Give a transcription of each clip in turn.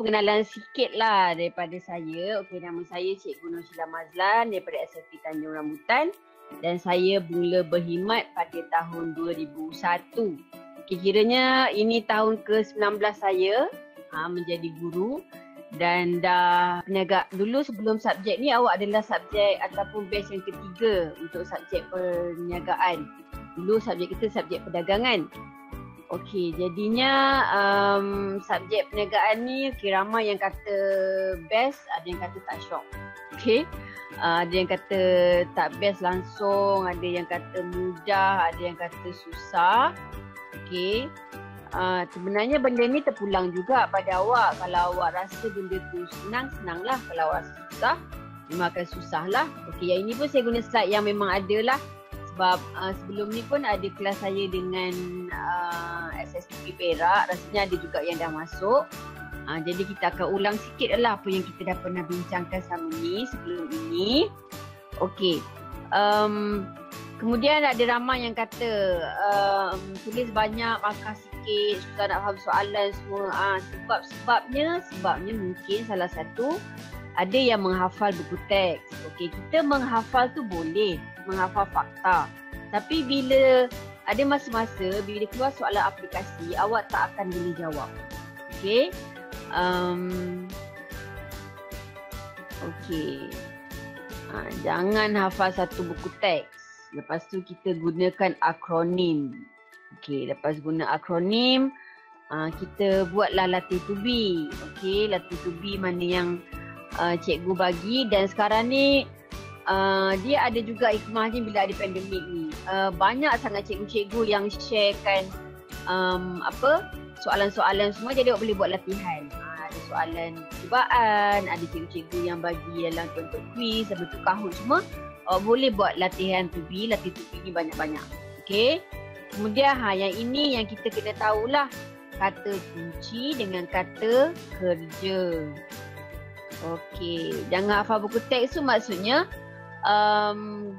pengenalan sikit lah daripada saya. Okey, nama saya Cikgu Nur Sheila Mazlan daripada SFP Tanjung Rambutan dan saya mula berkhidmat pada tahun 2001. Okey, kiranya ini tahun ke-19 saya menjadi guru dan dah peniaga. Dulu sebelum subjek ni awak adalah subjek ataupun batch yang ketiga untuk subjek perniagaan. Dulu subjek kita subjek perdagangan. Okey, jadinya subjek perniagaan ni ramai yang kata best, ada yang kata tak syok. Okey, ada yang kata tak best langsung, ada yang kata mudah, ada yang kata susah. Okey, sebenarnya benda ni terpulang juga pada awak. Kalau awak rasa benda tu senang, senanglah. Kalau awak rasa susah, memang akan susahlah. Okey, yang ini pun saya guna slide yang memang ada lah. Sebab sebelum ni pun ada kelas saya dengan SSTP Perak, rasanya ada juga yang dah masuk. Jadi kita akan ulang sikit lah apa yang kita dah pernah bincangkan sama ni sebelum ini. Okey. Kemudian ada ramai yang kata tulis banyak, markah sikit, susah nak faham soalan semua. Sebabnya mungkin salah satu ada yang menghafal buku teks. Okey, kita menghafal tu boleh, menghafal fakta. Tapi bila ada masa-masa bila keluar soalan aplikasi, awak tak akan boleh jawab. Okey. Okey. Jangan hafal satu buku teks. Lepas tu kita gunakan akronim. Okey, lepas guna akronim, kita buatlah latih to be. Okey, latih to be mana yang cikgu bagi, dan sekarang ni dia ada juga hikmahnya bila ada pandemik ni. Banyak sangat cikgu-cikgu yang sharekan soalan-soalan semua, jadi awak boleh buat latihan. Ada soalan cubaan, ada cikgu-cikgu yang bagi dalam bentuk quiz, bentuk Kahoot semua. Awak boleh buat latihan to be, latih to be ni banyak-banyak. Okey. Kemudian yang ini yang kita kena tahulah, kata kunci dengan kata kerja. Okey, jangan hafal buku teks tu maksudnya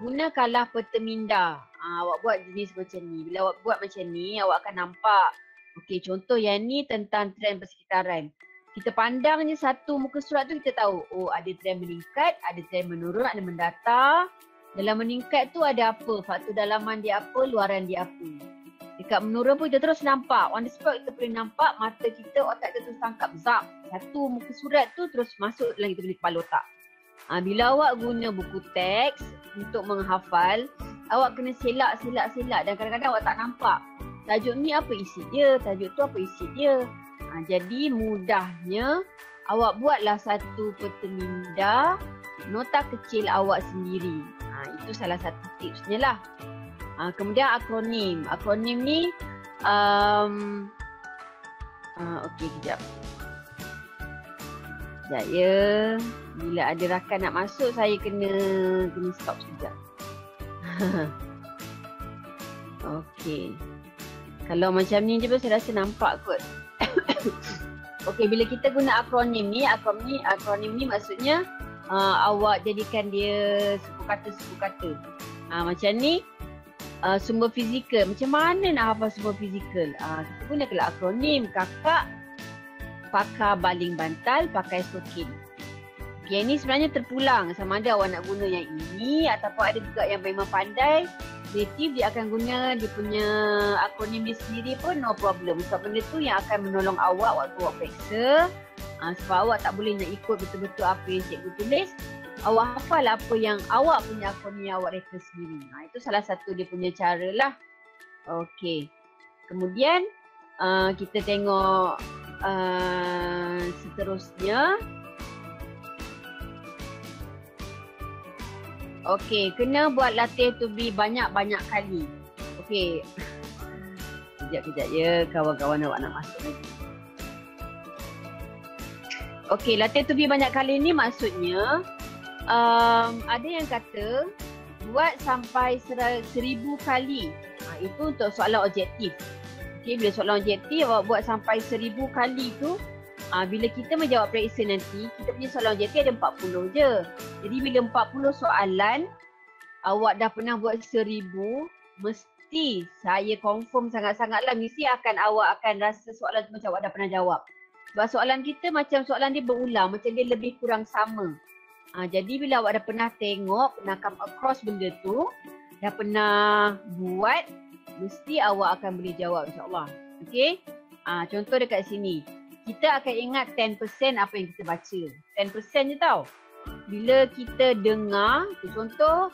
gunakanlah peta minda. Awak buat jenis macam ni. Bila awak buat macam ni, awak akan nampak. Okey, contoh yang ni tentang trend persekitaran. Kita pandang je satu muka surat tu, kita tahu, oh ada trend meningkat, ada trend menurun, ada mendatar. Dalam meningkat tu ada apa? Faktor dalaman dia apa? Luaran dia apa? Dekat menurun pun kita terus nampak. On the spot kita boleh nampak, mata kita, otak kita terus tangkap. Zap. Satu muka surat tu terus masuk dalam kita punya kepala otak. Bila awak guna buku teks untuk menghafal, awak kena selak. Dan kadang-kadang awak tak nampak. Tajuk ni apa isi dia? Tajuk tu apa isi dia? Jadi mudahnya awak buatlah satu peta minda, nota kecil awak sendiri. Itu salah satu tipsnya lah. Kemudian akronim. Akronim ni okey, kejap ya. Bila ada rakan nak masuk, saya kena stop sekejap. Okey. Kalau macam ni je pun saya rasa nampak kot. Okey, bila kita guna akronim ni maksudnya awak jadikan dia suku kata. Macam ni. Sumber fizikal. Macam mana nak hafal sumber fizikal? Kita gunakanlah akronim. Kakak pakar baling bantal pakai stokin. Okay, ini sebenarnya terpulang. Sama ada awak nak guna yang ini ataupun ada juga yang memang pandai, kreatif, dia akan guna dia punya akronim dia sendiri pun no problem. Sebab benda tu yang akan menolong awak waktu awak periksa. Sebab awak tak boleh nak ikut betul-betul apa yang cikgu tulis. Awak hafal apa yang awak punya akronim yang awak reka sendiri. Itu salah satu dia punya cara lah. Okey. Kemudian kita tengok seterusnya. Okey, kena buat latih to be banyak-banyak kali. Okey. Kejap ya, kawan-kawan awak nak masuk lagi. Okey, latih to be banyak kali ni maksudnya ada yang kata buat sampai 1000 kali. Itu untuk soalan objektif. Okey, bila soalan objektif awak buat sampai 1000 kali tu, bila kita menjawab periksa nanti, kita punya soalan objektif ada 40 je. Jadi bila 40 soalan awak dah pernah buat 1000, mesti saya confirm sangat-sangatlah mesti awak akan rasa soalan tu macam awak dah pernah jawab. Sebab soalan kita macam soalan dia berulang, macam dia lebih kurang sama. Jadi bila awak dah pernah tengok, pernah come across benda tu, dah pernah buat, mesti awak akan boleh jawab insyaAllah. Okay? Contoh dekat sini. Kita akan ingat 10% apa yang kita baca. 10% je tau. Bila kita dengar, contoh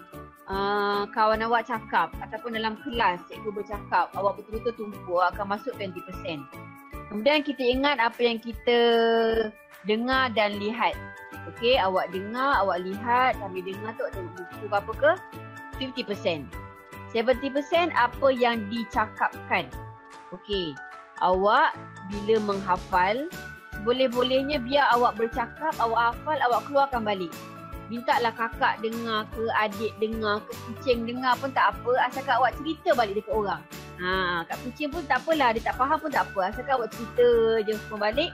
kawan awak cakap ataupun dalam kelas cikgu bercakap, awak betul-betul tumpu, awak akan masuk 20%. Kemudian kita ingat apa yang kita dengar dan lihat. Okey, awak dengar, awak lihat, sambil dengar tu tengok buku apa ke? 50%. 70% apa yang dicakapkan. Okey, awak bila menghafal, boleh-bolehnya biar awak bercakap, awak hafal, awak keluarkan balik. Mintalah kakak dengar ke, adik dengar ke, kucing dengar pun tak apa, asalkan awak cerita balik dekat orang. Kat kucing pun tak apalah, dia tak faham pun tak apa, asalkan awak cerita je semua balik,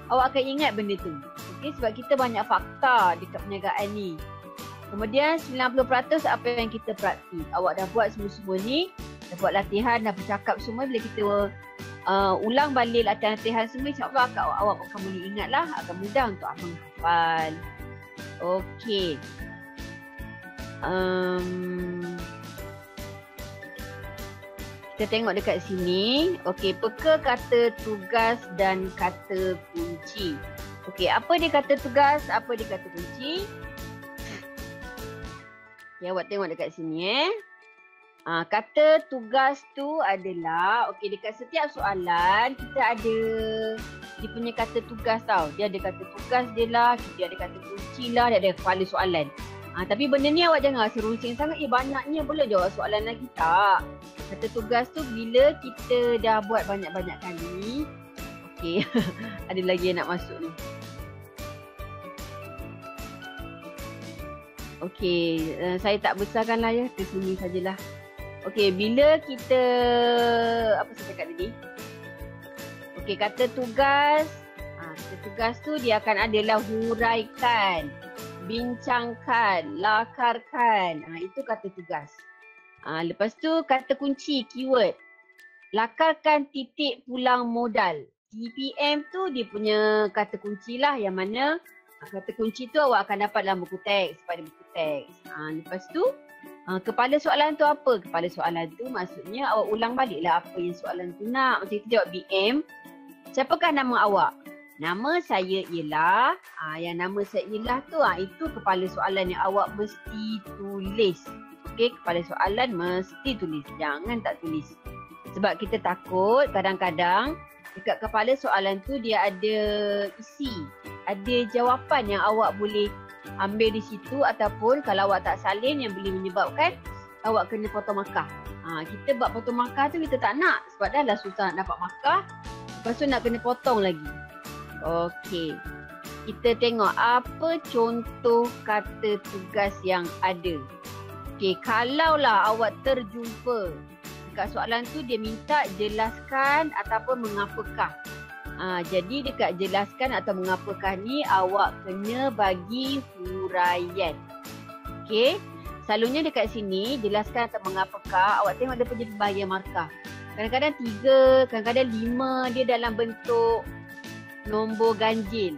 awak akan ingat benda tu. Okey, sebab kita banyak fakta dekat perniagaan ni. Kemudian 90% apa yang kita praktis. Awak dah buat semua-semua ni, dah buat latihan, dah bercakap semua, bila kita ulang balik latihan semua, insyaAllah awak akan boleh ingat lah, akan mudah untuk menghafal. Okey. Kita tengok dekat sini. Okey, peka kata tugas dan kata kunci. Okey, apa dia kata tugas, apa dia kata kunci? Okay, awak tengok dekat sini kata tugas tu adalah, okey, dekat setiap soalan kita ada dia punya kata tugas tau. Dia ada kata tugas dia lah, dia ada kata kunci lah, dia ada kepala soalan. Tapi benda ni awak jangan rasa runcing sangat. Banyaknya boleh jawab soalan lagi tak? Kata tugas tu bila kita dah buat banyak-banyak kali. Okey, ada lagi yang nak masuk ni. Okey, saya tak besarkan lah ya, ke sini sajalah. Okey, bila kita, apa saya cakap tadi? Okey, kata tugas. Kata tugas tu dia akan adalah huraikan, bincangkan, lakarkan. Itu kata tugas. Lepas tu kata kunci, keyword. Lakarkan titik pulang modal. TPM tu dia punya kata kunci lah, yang mana kata kunci tu awak akan dapat dalam buku teks, pada buku teks. Lepas tu, kepala soalan tu apa? Kepala soalan tu maksudnya awak ulang balik lah apa yang soalan tu nak. Macam kita jawab BM. Siapakah nama awak? Nama saya ialah, yang nama saya ialah tu, itu kepala soalan yang awak mesti tulis. Okey, kepala soalan mesti tulis. Jangan tak tulis. Sebab kita takut kadang-kadang dekat kepala soalan tu dia ada isi, ada jawapan yang awak boleh ambil di situ, ataupun kalau awak tak salin yang boleh menyebabkan awak kena potong markah. Kita buat potong markah tu kita tak nak, sebab dah lah susah nak dapat markah, lepas tu nak kena potong lagi. Okey, kita tengok apa contoh kata tugas yang ada. Okey, kalaulah awak terjumpa dekat soalan tu dia minta jelaskan ataupun mengapakah. Jadi dekat jelaskan atau mengapakah ni awak kena bagi huraian. Okey, selalunya dekat sini jelaskan atau mengapakah, awak tengok dia punya pembahagian markah. Kadang-kadang 3, kadang-kadang 5 dia dalam bentuk nombor ganjil.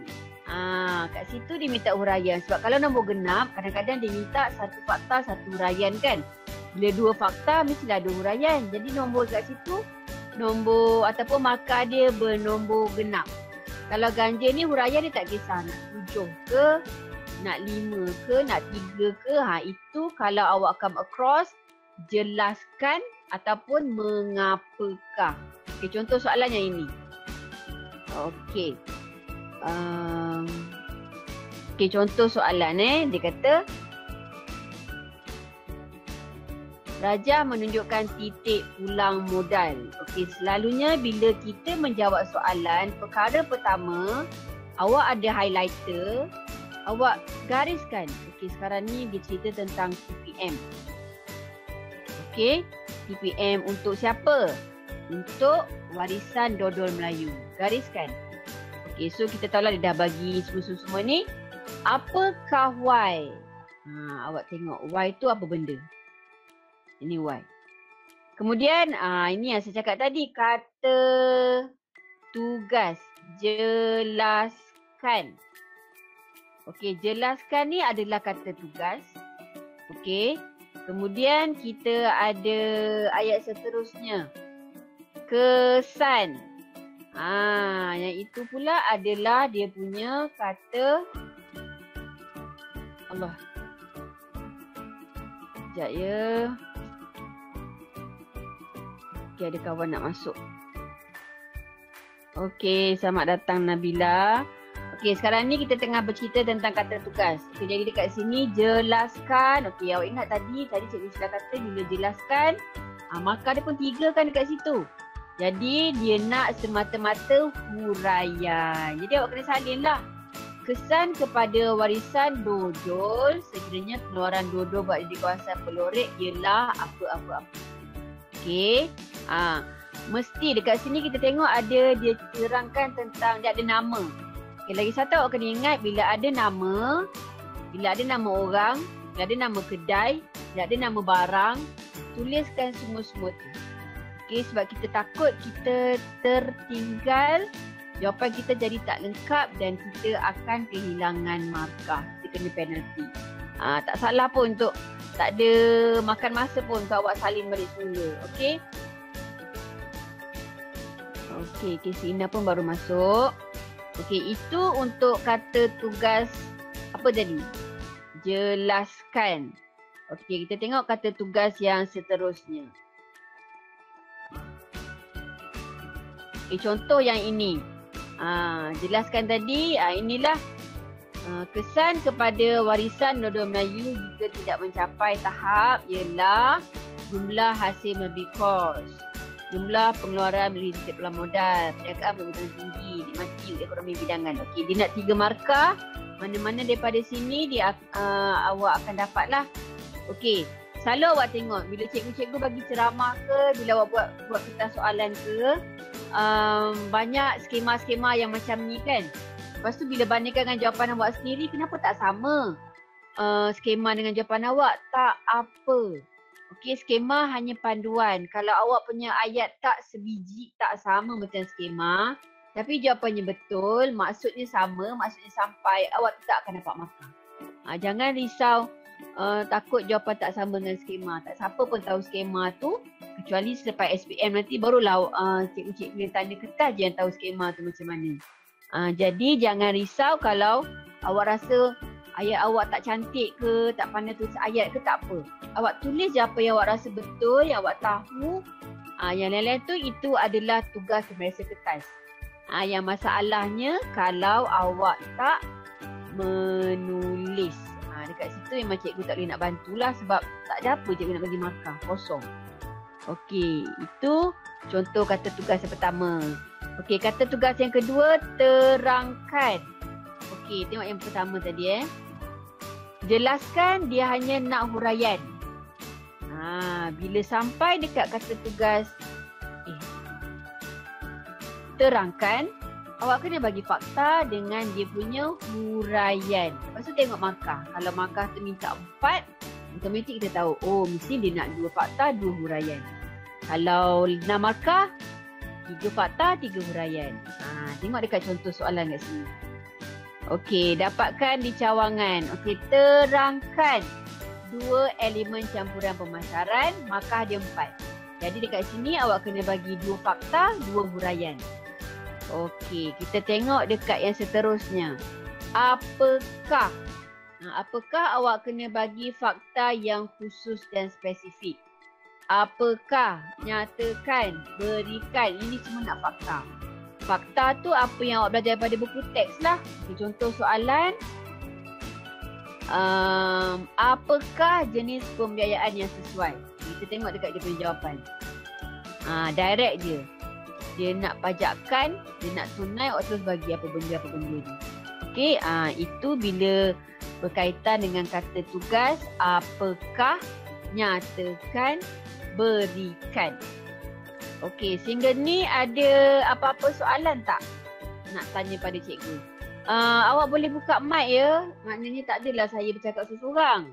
Kat situ dia minta huraian. Sebab kalau nombor genap, kadang-kadang dia minta satu fakta, satu huraian kan. Bila 2 fakta, mestilah ada huraian. Jadi nombor kat situ, nombor ataupun markah dia bernombor genap. Kalau ganjil ni huraian dia tak kisah. Nak 7 ke, nak 5 ke, nak 3 ke. Itu kalau awak come across, jelaskan ataupun mengapakah. Okey, contoh soalan yang ini. Okey. Okey, contoh soalan dia kata Raja menunjukkan titik pulang modal. Okey, selalunya bila kita menjawab soalan, perkara pertama, awak ada highlighter, awak gariskan. Okey, sekarang ni dia cerita tentang TPM. Okey, TPM untuk siapa? Untuk warisan dodol Melayu. Gariskan. Okey, so kita tahu lah dia dah bagi semua ni. Apakah Y? Awak tengok Y tu apa benda? Ini Y. Kemudian ini yang saya cakap tadi, kata tugas. jelaskan. Okey, jelaskan ni adalah kata tugas. Okey. Kemudian kita ada ayat seterusnya. Kesan. Yang itu pula adalah dia punya kata Allah. Sekejap ya. Okey, ada kawan nak masuk. Okey, selamat datang Nabila. Okey, sekarang ni kita tengah bercerita tentang kata tugas. Okey, jadi dekat sini jelaskan. Okey, awak ingat tadi cikgu sudah kata bila jelaskan, markah dia pun 3 kan dekat situ. Jadi dia nak semata-mata huraian. Jadi awak kena salin lah. Kesan kepada warisan dodol, sekiranya pengeluaran dodol buat di kawasan Pelorek ialah apa-apa-apa. Okey. Mesti dekat sini kita tengok ada dia terangkan tentang dia ada nama. Okey, lagi satu awak kena ingat bila ada nama orang, bila ada nama kedai, bila ada nama barang, tuliskan semua-semua tu. Okey, sebab kita takut kita tertinggal, jawapan kita jadi tak lengkap dan kita akan kehilangan markah. Kita kena penalti. Tak salah pun untuk tak ada makan masa pun untuk awak salin balik semula. Okey. Okey, Sina pun baru masuk. Okey, itu untuk kata tugas apa tadi? Jelaskan. Okey, kita tengok kata tugas yang seterusnya. Okey, contoh yang ini. Jelaskan tadi, inilah kesan kepada warisan dodol Melayu jika tidak mencapai tahap ialah jumlah hasil membeli kos, jumlah pengeluaran beli titik pelan modal, perniagaan berhutang tinggi, nikmati ekonomi bidangan. Okey, dia nak 3 markah. Mana-mana daripada sini dia awak akan dapatlah. Okey, selalu awak tengok bila cikgu-cikgu bagi ceramah ke, bila awak buat kertas soalan ke, banyak skema-skema yang macam ni kan. Lepas tu bila bandingkan dengan jawapan awak sendiri, kenapa tak sama skema dengan jawapan awak? Tak apa. Okey, skema hanya panduan. Kalau awak punya ayat tak sebiji, tak sama macam skema, tapi jawapannya betul, maksudnya sama, maksudnya sampai, awak tak akan dapat markah. Jangan risau takut jawapan tak sama dengan skema. Tak siapa pun tahu skema tu, kecuali selepas SPM nanti barulah cikgu-cikgu yang tanda kertas je yang tahu skema tu macam mana. Jadi jangan risau kalau awak rasa ayat awak tak cantik ke, tak pandai tulis ayat ke, tak apa. Awak tulis je apa yang awak rasa betul, yang awak tahu. Yang lain-lain tu itu adalah tugas pemeriksa kertas. Yang masalahnya kalau awak tak menulis. Dekat situ memang cikgu tak boleh nak bantulah sebab tak ada apa cikgu nak bagi markah, kosong. Okey, itu contoh kata tugas yang pertama. Okey, kata tugas yang kedua, terangkan. Okey, tengok yang pertama tadi jelaskan, dia hanya nak huraian. Bila sampai dekat kata tugas terangkan, awak kena bagi fakta dengan dia punya huraian. Lepas tu tengok markah. Kalau markah tu minta 4, automatik kita tahu, oh mesti dia nak 2 fakta, 2 huraian. Kalau 6 markah, 3 fakta, 3 huraian. Tengok dekat contoh soalan kat sini. Okey, dapatkan di cawangan. Okey, terangkan 2 elemen campuran pemasaran, markah dia 4. Jadi dekat sini awak kena bagi 2 fakta, 2 huraian. Okey, kita tengok dekat yang seterusnya. Apakah? Apakah awak kena bagi fakta yang khusus dan spesifik. Apakah? Nyatakan, berikan. Ini semua nak fakta. Fakta tu apa yang awak belajar daripada buku teks lah. Okay, contoh soalan. Apakah jenis pembiayaan yang sesuai? Kita tengok dekat dia punya jawapan. Direct je. Dia nak pajakkan, dia nak tunai, awak terus bagi apa benda ni. Okey, itu bila berkaitan dengan kata tugas, apakah, nyatakan, berikan. Okey, sehingga ni ada apa-apa soalan tak nak tanya pada cikgu? Awak boleh buka mic ya, maknanya tak adalah saya bercakap seorang.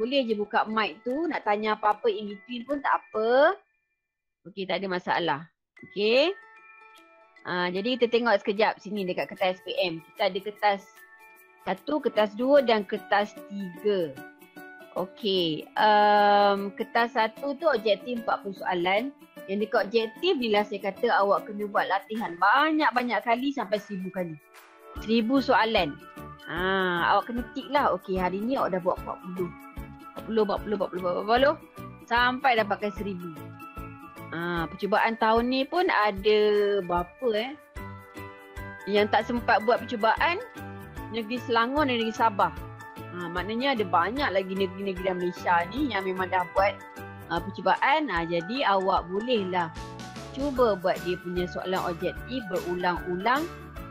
Boleh je buka mic tu, nak tanya apa-apa in between pun tak apa. Okey, tak ada masalah. Okey. Jadi kita tengok sekejap sini dekat kertas SPM. Kita ada kertas 1, kertas 2 dan kertas 3. Okey. Kertas 1 tu objektif 40 soalan. Yang dekat objektif bila saya kata awak kena buat latihan banyak-banyak kali sampai 1000 kali. 1000 soalan. Awak kena tick lah. Okey, hari ni awak dah buat 40 sampai dapatkan 1000. Percubaan tahun ni pun ada berapa yang tak sempat buat percubaan, negeri Selangor dan negeri Sabah. Maknanya ada banyak lagi negeri-negeri dalam Malaysia ni yang memang dah buat percubaan. Jadi awak bolehlah cuba buat dia punya soalan objektif berulang-ulang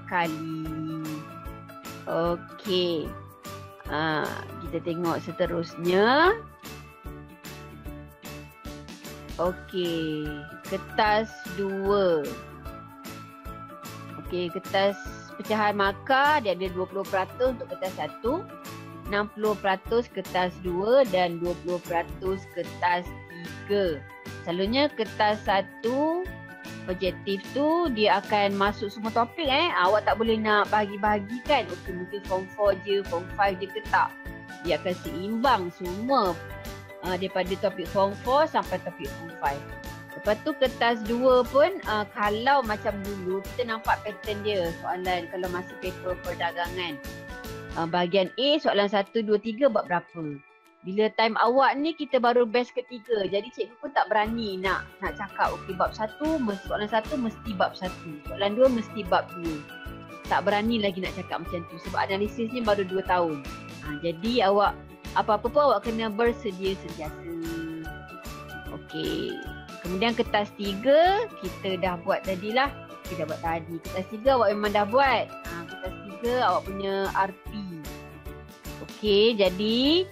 kali. Okey. Kita tengok seterusnya. Okey, kertas 2. Okey, kertas pecahan markah dia ada 20% untuk kertas 1, 60% kertas 2 dan 20% kertas 3. Selalunya kertas 1 objektif tu dia akan masuk semua topik Awak tak boleh nak bahagi-bahagikan. Okey, mungkin form 4 je, form 5 je ke tak. Dia akan seimbang semua daripada topik form 4 sampai topik form 5. Lepas tu kertas 2 pun kalau macam dulu kita nampak pattern dia soalan kalau masih paper perdagangan. Bahagian A soalan 1, 2, 3 bab berapa. Bila time awak ni kita baru batch ketiga. Jadi cikgu pun tak berani nak cakap okey bab 1 soalan 1 mesti bab 1. Soalan 2 mesti bab 2. Tak berani lagi nak cakap macam tu sebab analisis ni baru 2 tahun. Jadi awak apa-apa pun awak kena bersedia sentiasa. Okey. Kemudian kertas 3 kita dah buat tadilah. Kita dah buat tadi. Kertas 3 awak memang dah buat. Kertas 3 awak punya RP. Okey, jadi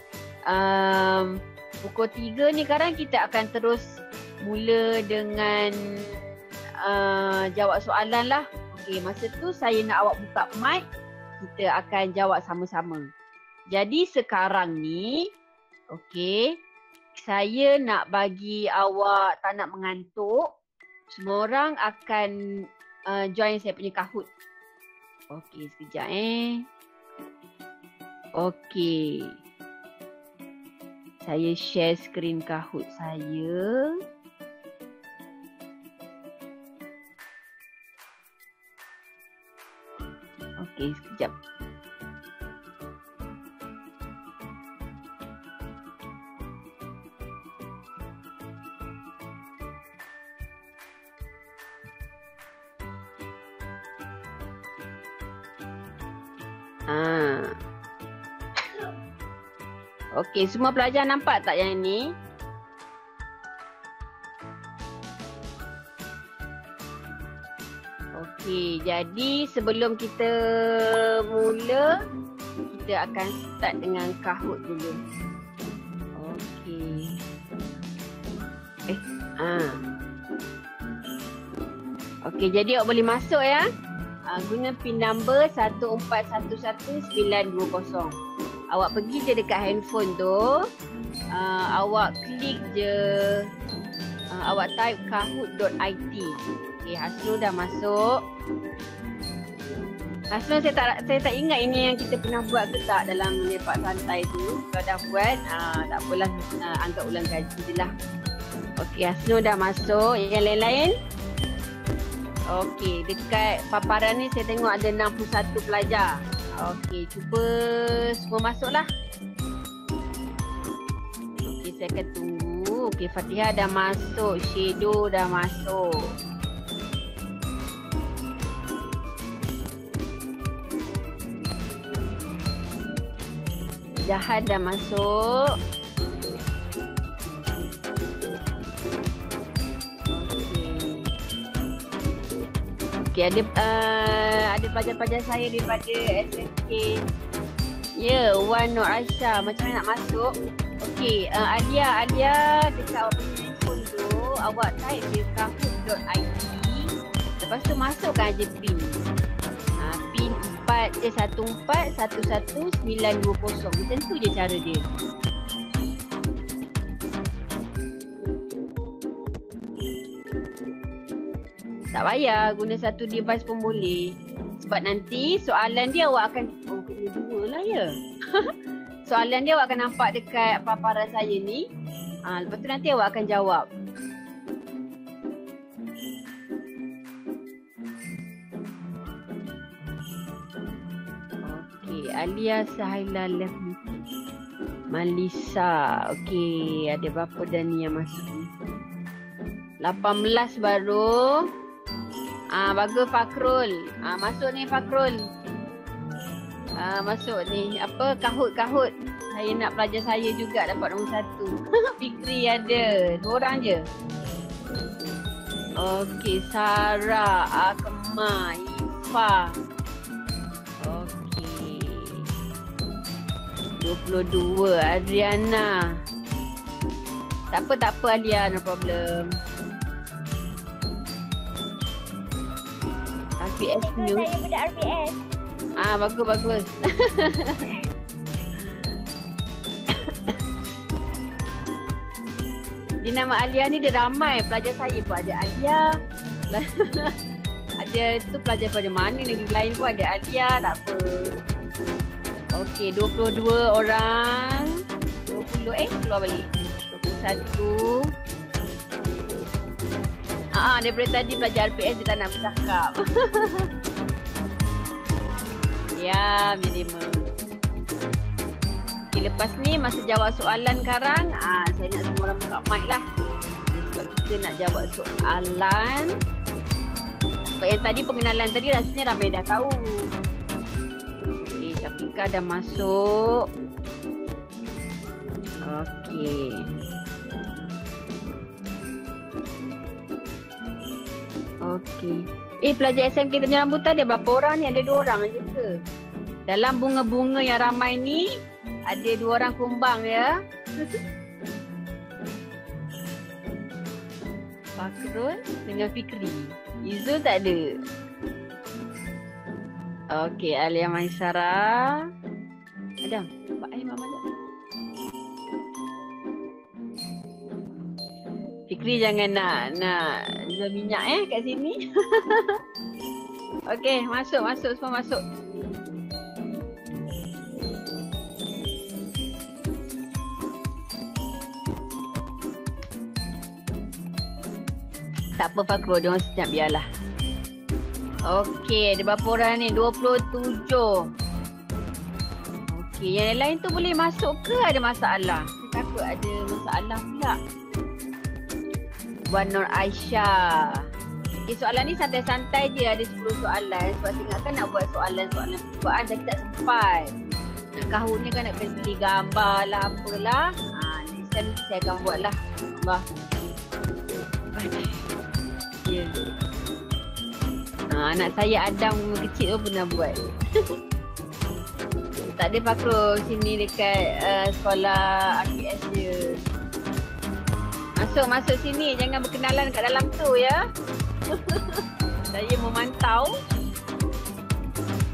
pukul 3 ni sekarang kita akan terus mula dengan jawab soalan lah. Okey, masa tu saya nak awak buka mic. Kita akan jawab sama-sama. Jadi sekarang ni, okey, saya nak bagi awak tak nak mengantuk. Semua orang akan join saya punya Kahoot. Okey, sekejap Okey. Saya share skrin Kahoot saya. Okey, sekejap. Okey, semua pelajar nampak tak yang ni? Okey, jadi sebelum kita mula, kita akan start dengan Kahoot dulu. Okey. Okey, jadi awak boleh masuk ya. Guna pin number 1411920. Awak pergi je dekat handphone tu. Awak klik je. Awak type kahoot.it. Okey, Hasnul dah masuk. Hasnul saya tak ingat ini yang kita pernah buat ke tak dalam lepak santai tu. Kalau dah buat, tak apalah, anggap ulang kaji je lah. Okey, Hasnul dah masuk. Yang lain-lain? Okey, dekat paparan ni saya tengok ada 61 pelajar. Okey, cuba semua masuklah. Okey, saya akan tunggu. Okey, Fatihah dah masuk. Shadow dah masuk. Jahat dah masuk. Okey, ada pelajar-pelajar saya daripada SSK. Ya, Wan Nur Aisyah. Macam mana nak masuk? Okey, Alia dekat awak punya handphone tu, awak type je kahoot.it. Lepas tu masukkan je pin. Pin 414111920. Macam tu je cara dia. Tak payah guna satu device pun boleh. Sebab nanti soalan dia awak akan, kena dua lah ya. Soalan dia awak akan nampak dekat paparan saya ni. Lepas tu nanti awak akan jawab. Okey, Alia Sahila Malisa. Okey, ada berapa dah ni yang masuk ni? 18 baru. Bagus Fakrul. Masuk ni Fakrul. Masuk ni. Apa? Kahut. Saya nak pelajar saya juga dapat nombor 1. Fikri ada. 2 orang je. Okey. Sarah, Akma, Ifa. Okey. 22. Adriana. Tak apa Alia. No problem. RPS News. Saya budak RPS. Bagus. Di nama Alia ni dia ramai. Pelajar saya pun ada Alia. Ada tu pelajar pada mana negeri lain pun ada Alia. Tak apa. Okey, 22 orang. 20 keluar balik. 21. Daripada tadi pelajar RPS dia tak nak bercakap. Ya, minimum. Okay, lepas ni masa jawab soalan sekarang, saya nak semua orang buka mic lah. Sebab kita nak jawab soalan. Sebab yang tadi pengenalan tadi rasanya ramai dah tahu. Okay, Syafika dah masuk. Okay. Okey. Pelajar SMK Tanjung Rambutan ada berapa orang ni? Ada 2 orang je ke? Dalam bunga-bunga yang ramai ni, ada 2 orang kumbang ya. Fakrul dengan Fikri. Izul tak ada. Okey, Alia Maisara. Adam, buat air mama tak? Fikri jangan nak jual minyak kat sini. Okey, masuk semua masuk. Tak apa Fakrul, dia orang senyap biarlah. Okey, ada berapa orang ni? 27. Okey, yang lain tu boleh masuk ke ada masalah? Saya takut ada masalah pula. Wan Nur Aisyah. Soalan ni santai-santai je, ada 10 soalan. Sebab saya ingatkan nak buat soalan-soalan percubaan tapi tak sempat. Nak kahutnya kan nak kena pilih gambar lah apalah. Next time saya akan buat lah gambar. Ya. Anak saya Adam kecil tu pernah buat. Tak ada Fakrul sini dekat sekolah RPS je. Masuk sini, jangan berkenalan kat dalam tu ya. Saya memantau.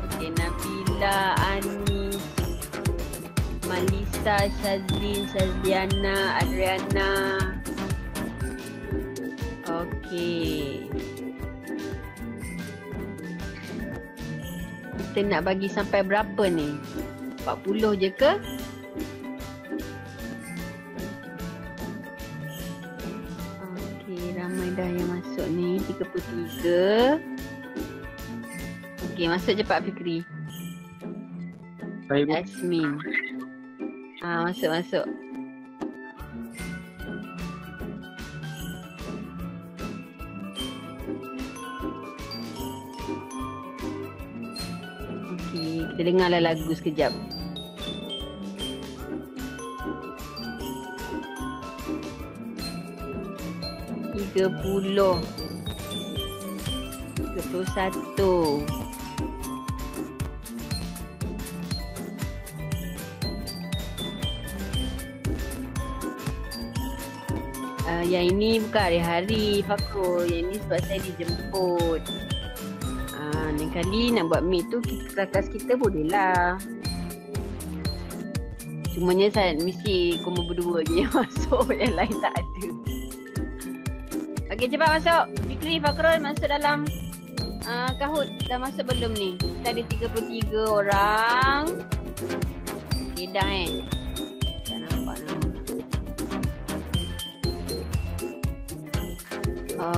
Okey, Nabila, Ani, Malisa, Syazlin, Syazliana, Adriana. Okey. Kita nak bagi sampai berapa ni? 40 je ke? Ramai dah yang masuk ni, 33. Okey, masuk cepat Fikri. Baik, Bu. Asmin. Masuk. Okey, kita dengarlah lagu sekejap. Tiga puluh 31. Yang ini bukan hari-hari Fakrul. Yang ini sebab saya dijemput. Lain kali nak buat meet tu kelas kita boleh lah. Cumanya saya mesti kumpul berdua je yang masuk. Yang lain tak ada. Okey, cepat masuk. Fikri, Fakrul masuk dalam Kahoot. Dah masuk belum ni? Kita ada 33 orang. Okay, dah tak nampak nama.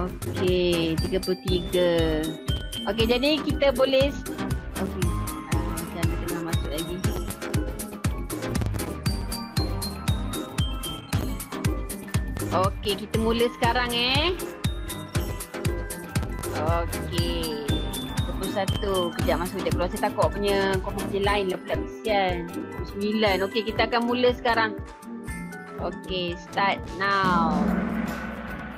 Okey, 33. Okey, jadi kita boleh okey. Macam tengah masuk lagi. Okey, kita mula sekarang Okey. 21. Kejap masuk kejap keluar. Saya takut punya kompetisi lain lah pula kesian. 9. Okey, kita akan mula sekarang. Okey, start now.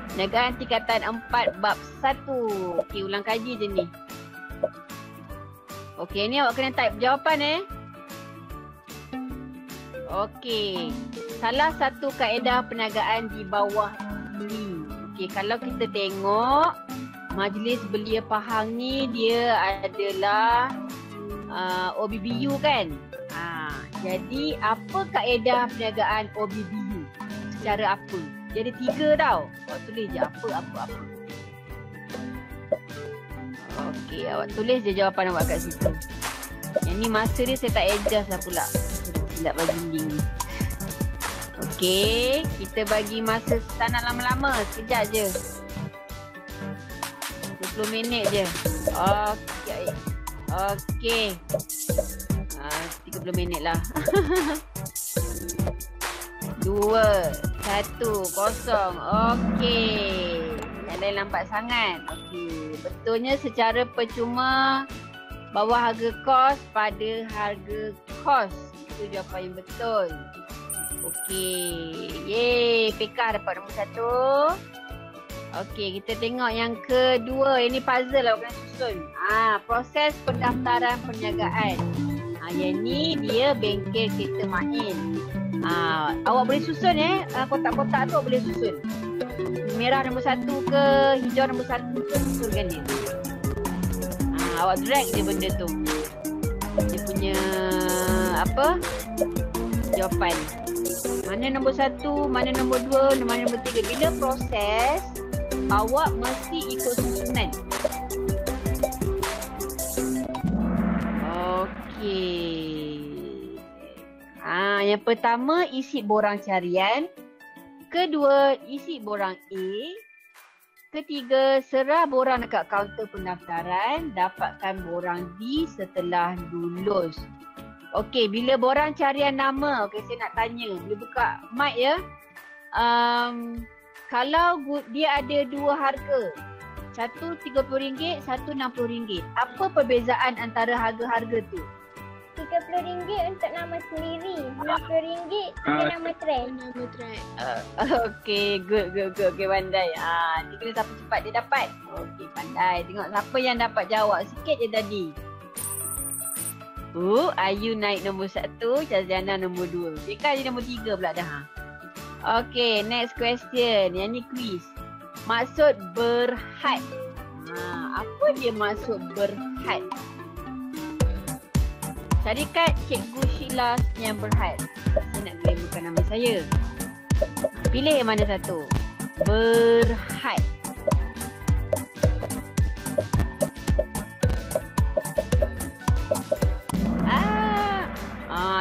Perniagaan tingkatan 4 bab 1. Okey, ulang kaji je ni. Okey, ni awak kena type jawapan Okey. Salah satu kaedah perniagaan di bawah ini. Okey, kalau kita tengok Majlis Belia Pahang ni dia adalah OBBU kan? Jadi apa kaedah perniagaan OBBU? Secara apa? Dia ada 3 tau. Awak tulis je apa. Okey, awak tulis je jawapan awak kat situ. Yang ni masa dia saya tak adjust lah pula. Silap bagi link ni. Okey, kita bagi masa tak nak lama-lama. Sekejap je. 20 minit je. Okey. 30 minit lah. 2, 1, 0. Okey. Yang lain lambat sangat. Okey. Betulnya secara percuma bawah harga kos pada harga kos. Itu jawapan yang betul. Okey. Yeay. Pekah dapat nombor 1. Okey. Kita tengok yang kedua. Ini puzzle lah. Kena susun. Proses pendaftaran perniagaan. Yang ni dia bengkel kereta main. Awak boleh susun kotak-kotak tu awak boleh susun. Merah nombor 1 ke, hijau nombor 1 ke, susunkan dia. Awak drag je benda tu. Dia punya jawapan. Mana nombor 1, mana nombor 2, mana nombor 3. Bila proses, awak mesti ikut susunan. Okey. Yang pertama isi borang carian. Kedua, isi borang A. Ketiga, serah borang dekat kaunter pendaftaran. Dapatkan borang D setelah lulus. Okey, bila borang carian nama. Okey, saya nak tanya. Boleh buka mic ya. Kalau dia ada 2 harga. Satu RM30, satu RM60. Apa perbezaan antara harga-harga tu? RM30 untuk nama sendiri, RM60 untuk nama trend. Okey, good. Okey, pandai. Dia kena siapa cepat dia dapat. Okey, pandai. Tengok siapa yang dapat jawab. Sikit je tadi. Ayu naik nombor 1, Syazjana nombor 2. Beka je nombor 3 pula dah. Okey, next question. Yang ni quiz. Maksud berhad. Apa dia maksud berhad? Syarikat Cikgu Sheila yang berhad. Saya nak glamourkan nama saya. Pilih yang mana satu. Berhad.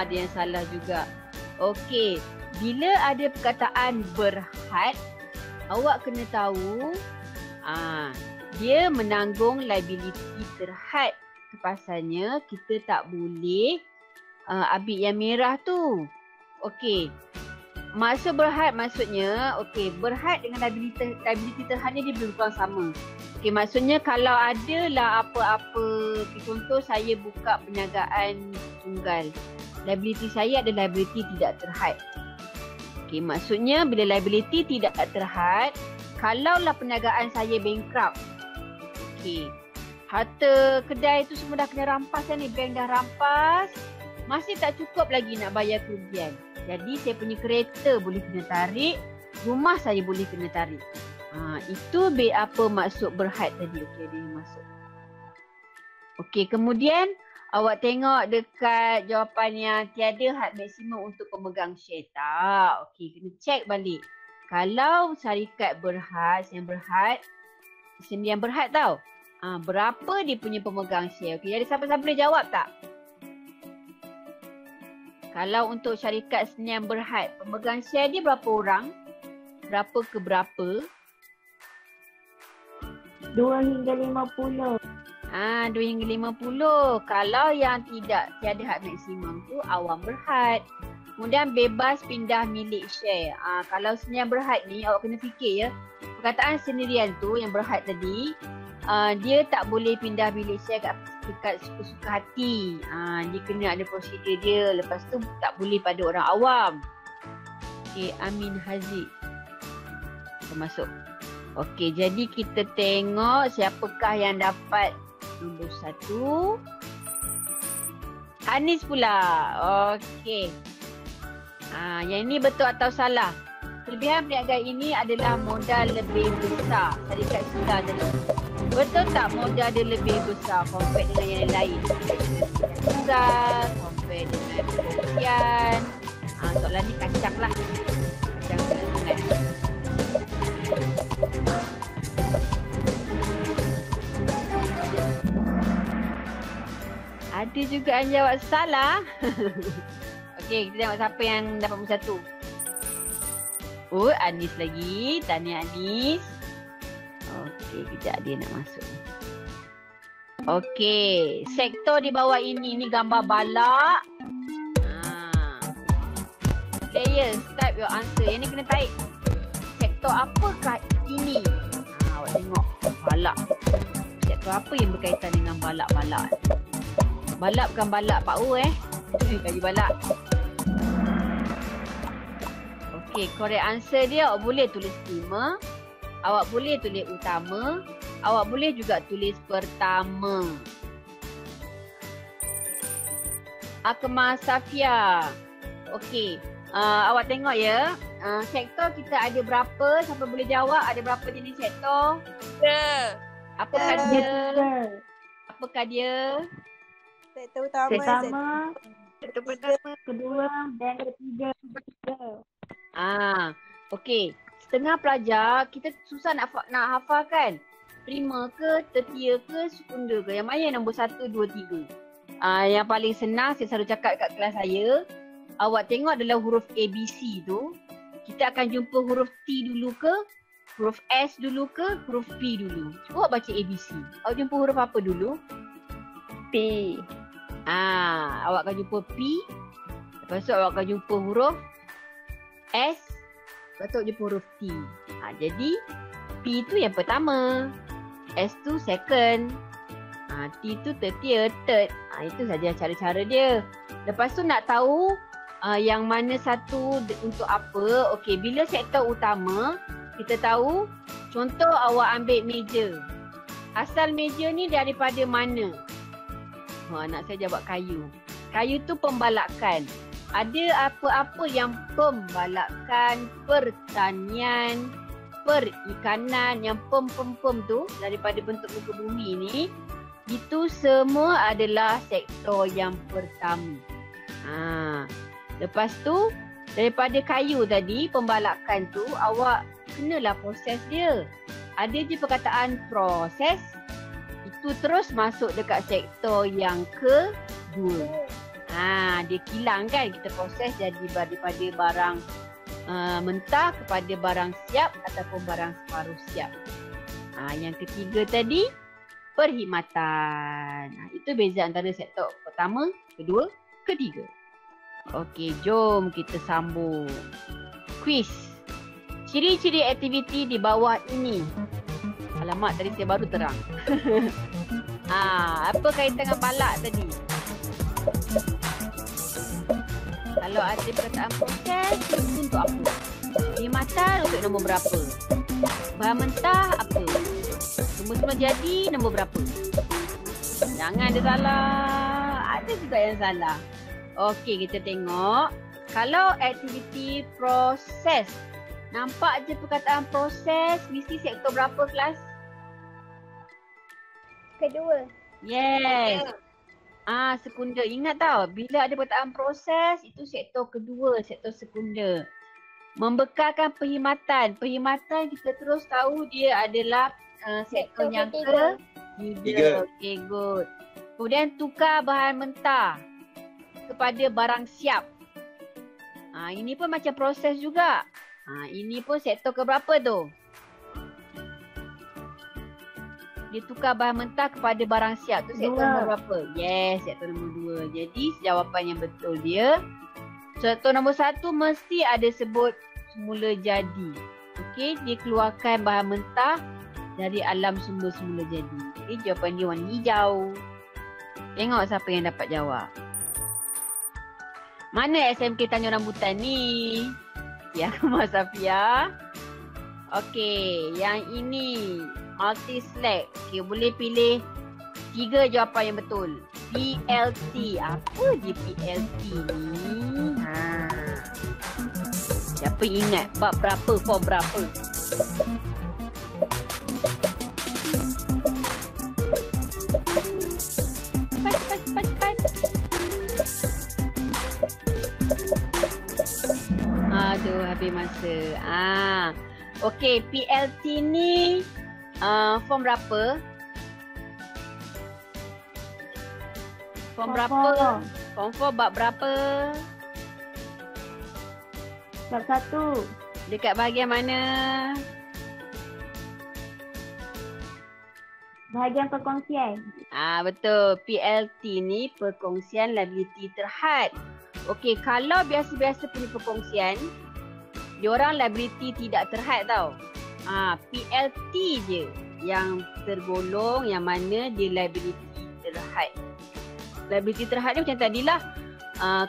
Dia yang salah juga. Okey. Bila ada perkataan berhad, awak kena tahu dia menanggung liability terhad. Pasalnya kita tak boleh ambil yang merah tu. Okey. Maksud berhad maksudnya, okey, berhad dengan liability terhad ni dia berkurang sama. Okey, maksudnya kalau adalah apa-apa, contoh saya buka perniagaan tunggal. Liability saya ada liability tidak terhad. Okey, maksudnya bila liability tidak terhad, kalaulah perniagaan saya bankrupt. Okey. Harta kedai tu semua dah kena rampas kan ni. Bank dah rampas. Masih tak cukup lagi nak bayar kerugian. Jadi saya punya kereta boleh kena tarik. Rumah saya boleh kena tarik. Itu apa maksud berhad tadi. Okey, dia masuk. Okey, kemudian awak tengok dekat jawapan yang tiada had maksimum untuk pemegang share. Tak. Okey, kena check balik. Kalau syarikat berhad, yang berhad, sendirian berhad tau. Berapa dia punya pemegang share? Okey, jadi siapa-siapa boleh jawab tak? Kalau untuk syarikat sendirian berhad, pemegang share dia berapa orang? Berapa ke berapa? 2 hingga 50. 2 hingga 50. Kalau yang tiada had maksimum tu awam berhad. Kemudian bebas pindah milik share. Kalau sendirian berhad ni awak kena fikir ya. Perkataan sendirian tu yang berhad tadi, dia tak boleh pindah milik share kat suka-suka hati. Dia kena ada prosedur dia. Lepas tu tak boleh pada orang awam. Okay, Amin Haziq termasuk. Okey, jadi kita tengok siapakah yang dapat nombor 1. Anis pula. Okey. Yang ini betul atau salah? Kelebihan perniagaan ini adalah modal lebih besar. Syarikat Sila tadi. Betul tak modal dia lebih besar compare dengan yang lain? Tunggal, compare dengan pengurusian. Soalan ni kacang lah. Kacang sangat. Ada juga yang jawab salah. Okey, kita tengok siapa yang dapat nombor 1. Oh, Anis lagi. Tahniah Anis. Okey, kejap dia nak masuk. Okey, sektor di bawah ini gambar balak. Players, type your answer. Yang ni kena type. Sektor apakah ini? Awak tengok. Balak. Sektor apa yang berkaitan dengan balak-balak? Balak bukan balak Pak U Kayu balak. Okey, correct answer dia awak boleh tulis 5. Awak boleh tulis utama. Awak boleh juga tulis pertama. Akmal Safia. Okey, awak tengok ya. Sektor kita ada berapa? Siapa boleh jawab ada berapa jenis sektor? Apakah dia? Apakah dia? Sektor utama, sektor pertama, kedua dan ketiga. Okey. Setengah pelajar kita susah nak hafalkan. Prima ke, tertia ke, sekunda ke? Yang mana yang nombor 1, 2, 3? Yang paling senang saya selalu cakap kat kelas saya, awak tengok dalam huruf ABC tu, kita akan jumpa huruf T dulu ke, huruf S dulu ke, huruf P dulu. Cuba awak baca ABC. Awak jumpa huruf apa dulu? P. Awak akan jumpa P. Lepas tu awak akan jumpa huruf S. Lepas tu jumpa huruf T. Jadi P tu yang pertama. S tu second. T tu third. Itu saja cara-cara dia. Lepas tu nak tahu yang mana satu untuk apa. Okey, bila sektor utama, kita tahu contoh awak ambil meja. Asal meja ni daripada mana? Anak saya jawab kayu. Kayu tu pembalakan. Ada apa-apa yang pembalakan, pertanian, perikanan, yang pem tu daripada bentuk muka bumi ni, itu semua adalah sektor yang pertama. Lepas tu daripada kayu tadi, pembalakan tu awak kenalah proses dia. Ada je perkataan proses. Itu terus masuk dekat sektor yang kedua. Dia kilang kan, kita proses jadi daripada barang mentah kepada barang siap ataupun barang separuh siap. Yang ketiga tadi perkhidmatan. Itu beza antara sektor pertama, kedua, ketiga. Okey, jom kita sambung. Quiz. Ciri-ciri aktiviti di bawah ini. Alamak, tadi saya baru terang. Apa kaitan dengan balak tadi? Kalau ada perkataan proses, itu untuk apa? Perkhidmatan untuk nombor berapa? Bahan mentah apa? Semua jadi nombor berapa? Jangan ada salah. Ada juga yang salah. Okey, kita tengok. Kalau aktiviti proses, nampak je perkataan proses, mesti sektor berapa kelas? Kedua. Yes. Sekunda. Ingat tau, bila ada perkataan proses, itu sektor kedua, sektor sekunda. Membekalkan perkhidmatan. Perkhidmatan kita terus tahu dia adalah sektor yang ketiga. ketiga. Okay, good. Kemudian tukar bahan mentah kepada barang siap. Ini pun macam proses juga. Ini pun sektor keberapa tu? Dia tukar bahan mentah kepada barang siap. Tu sektor nombor berapa? Yes, sektor nombor 2. Jadi jawapan yang betul dia, sektor nombor 1 mesti ada sebut semula jadi. Okey, dia keluarkan bahan mentah dari alam sumber semula jadi. Okey, jawapan dia warna hijau. Tengok siapa yang dapat jawab. Mana SMK Tanjung Rambutan ni? Ya, Mas Safia. Okey, yang ini multi select. Okey, boleh pilih 3 jawapan yang betul. PLT. Apa dia PLT ni? Siapa ingat bab berapa, form berapa? Cepat. Aduh, habis masa. Okey, PLT ni form berapa? Form berapa? Form 4 bab berapa? Bab 1. Dekat bahagian mana? Bahagian perkongsian. Betul. PLT ni perkongsian liability terhad. Okey, kalau biasa-biasa punya perkongsian, diorang liability tidak terhad tau. PLT je yang tergolong yang mana dia liability terhad. Liability terhad ni macam tadilah.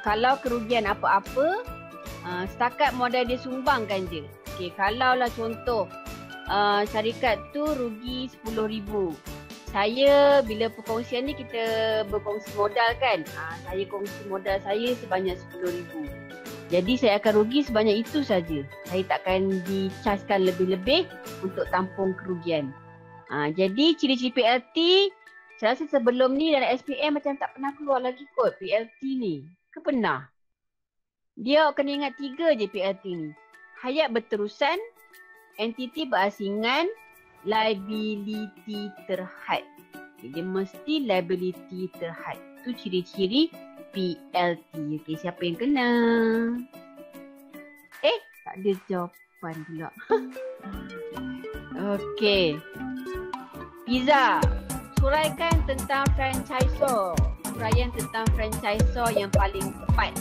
Kalau kerugian apa-apa, setakat modal dia sumbangkan je. Okey, kalaulah contoh syarikat tu rugi RM10,000. Saya bila perkongsian ni kita berkongsi modal kan. Saya kongsi modal saya sebanyak RM10,000. Jadi saya akan rugi sebanyak itu saja. Saya takkan di-chargekan lebih-lebih untuk tampung kerugian. Jadi ciri-ciri PLT, saya rasa sebelum ni dalam SPM macam tak pernah keluar lagi kot PLT ni. Ke pernah? Dia kena ingat 3 je PLT ni. Hayat berterusan, entiti berasingan, liability terhad. Dia mesti liability terhad. Itu ciri-ciri PLT. Okey, siapa yang kena? Tak ada jawapan pula. Okey. Pizza. Suraikan tentang franchisor. Suraian tentang franchisor yang paling tepat.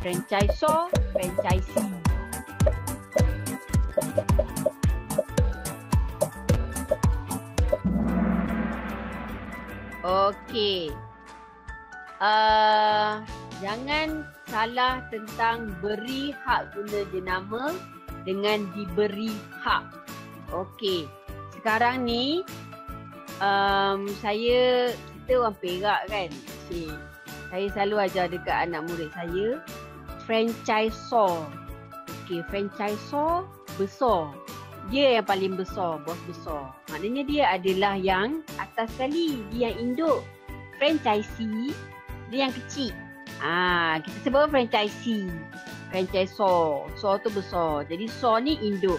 Franchisor, franchisee. Okey. Jangan salah tentang beri hak guna jenama dengan diberi hak. Okey. Sekarang ni kita orang Perak kan. Saya selalu ajar dekat anak murid saya franchisor. Okey, franchisor besar. Dia yang paling besar, bos besar. Maknanya dia adalah yang atas sekali, dia yang induk. Franchisee, dia yang kecil. Kita sebut franchisee. Franchisor. So tu besar. Jadi so ni induk.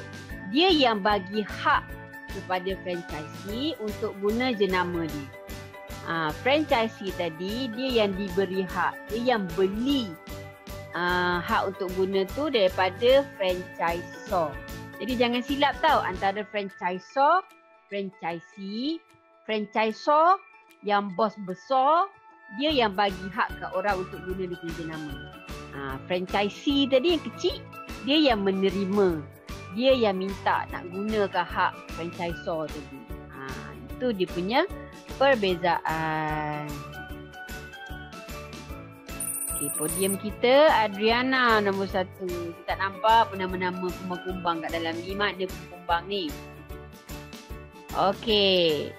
Dia yang bagi hak kepada franchisee untuk guna jenama dia. Franchisee tadi, dia yang diberi hak. Dia yang beli hak untuk guna tu daripada franchisor. Jadi jangan silap tau antara franchisor, franchisee. Franchisor yang bos besar, dia yang bagi hak kat orang untuk guna dia punya jenama. Franchisee tadi yang kecil, dia yang menerima. Dia yang minta nak gunakan hak franchisor tadi. Itu dia punya perbezaan. Okey, podium kita Adriana nombor 1. Kita tak nampak pun nama-nama kumbang-kumbang kat dalam ni. Mak dia kumbang ni. Okey.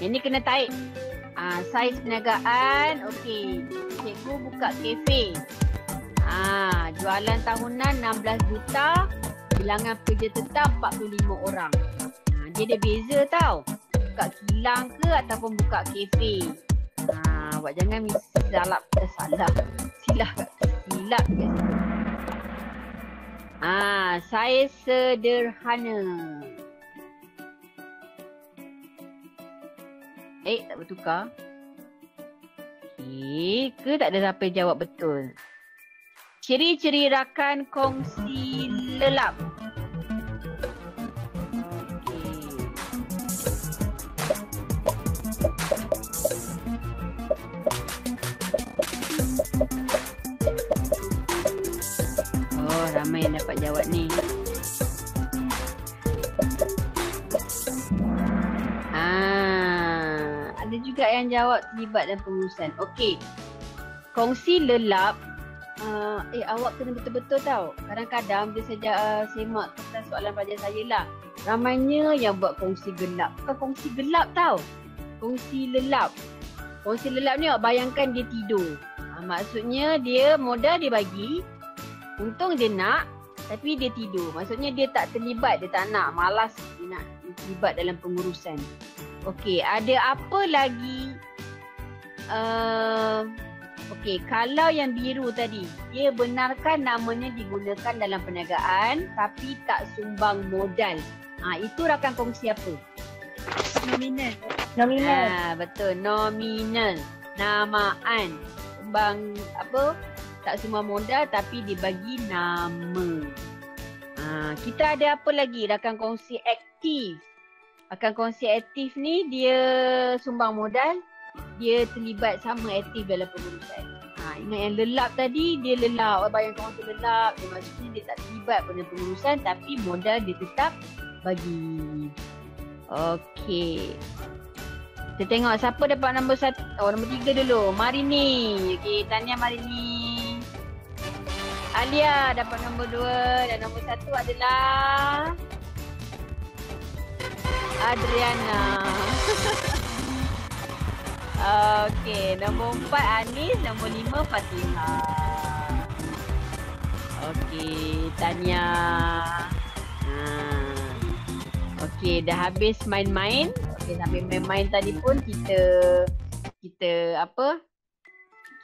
Yang ni kena tarik. Saiz perniagaan. Okey. Cikgu buka kafe. Jualan tahunan 16 juta. Bilangan pekerja tetap 45 orang. Dia ada beza tau. Buka kilang ke ataupun buka kafe. Awak jangan silap kat situ. Saya sederhana. Tak bertukar. Okey, ke tak ada siapa yang jawab betul. Ciri-ciri rakan kongsi lelap. Ramai yang dapat jawab ni. Ada juga yang jawab terlibat dalam pengurusan. Okey. Kongsi lelap. Awak kena betul-betul tau. Kadang-kadang bila saya semak tentang soalan pelajar saya lah. Ramainya yang buat kongsi gelap. Bukan kongsi gelap tau. Kongsi lelap. Kongsi lelap ni awak bayangkan dia tidur. Maksudnya dia modal dia bagi. Untung dia nak, tapi dia tidur. Maksudnya dia tak terlibat, dia tak nak. Malas dia nak terlibat dalam pengurusan. Okey, ada apa lagi? Okey, kalau yang biru tadi, dia benarkan namanya digunakan dalam perniagaan tapi tak sumbang modal. Itu rakan kongsi apa? Nominal. Betul, nominal. Namaan. Sumbang apa? Tak semua modal tapi dibagi nama. Kita ada apa lagi? Rakan kongsi aktif. Rakan kongsi aktif ni dia sumbang modal. Dia terlibat sama aktif dalam pengurusan. Ingat yang lelap tadi, dia lelap. Bayangkan orang tu lelap. Dia maksudnya dia tak terlibat pada pengurusan tapi modal dia tetap bagi. Okey. Kita tengok siapa dapat nombor 1. Nombor 3 dulu. Marini. Okey, tahniah Marini. Alia dapat nombor 2 dan nombor 1 adalah Adriana. Okey, nombor 4 Anis, nombor 5 Fatihah. Okey, tahniah. Okey, dah habis main-main. Okey, sambil main-main tadi pun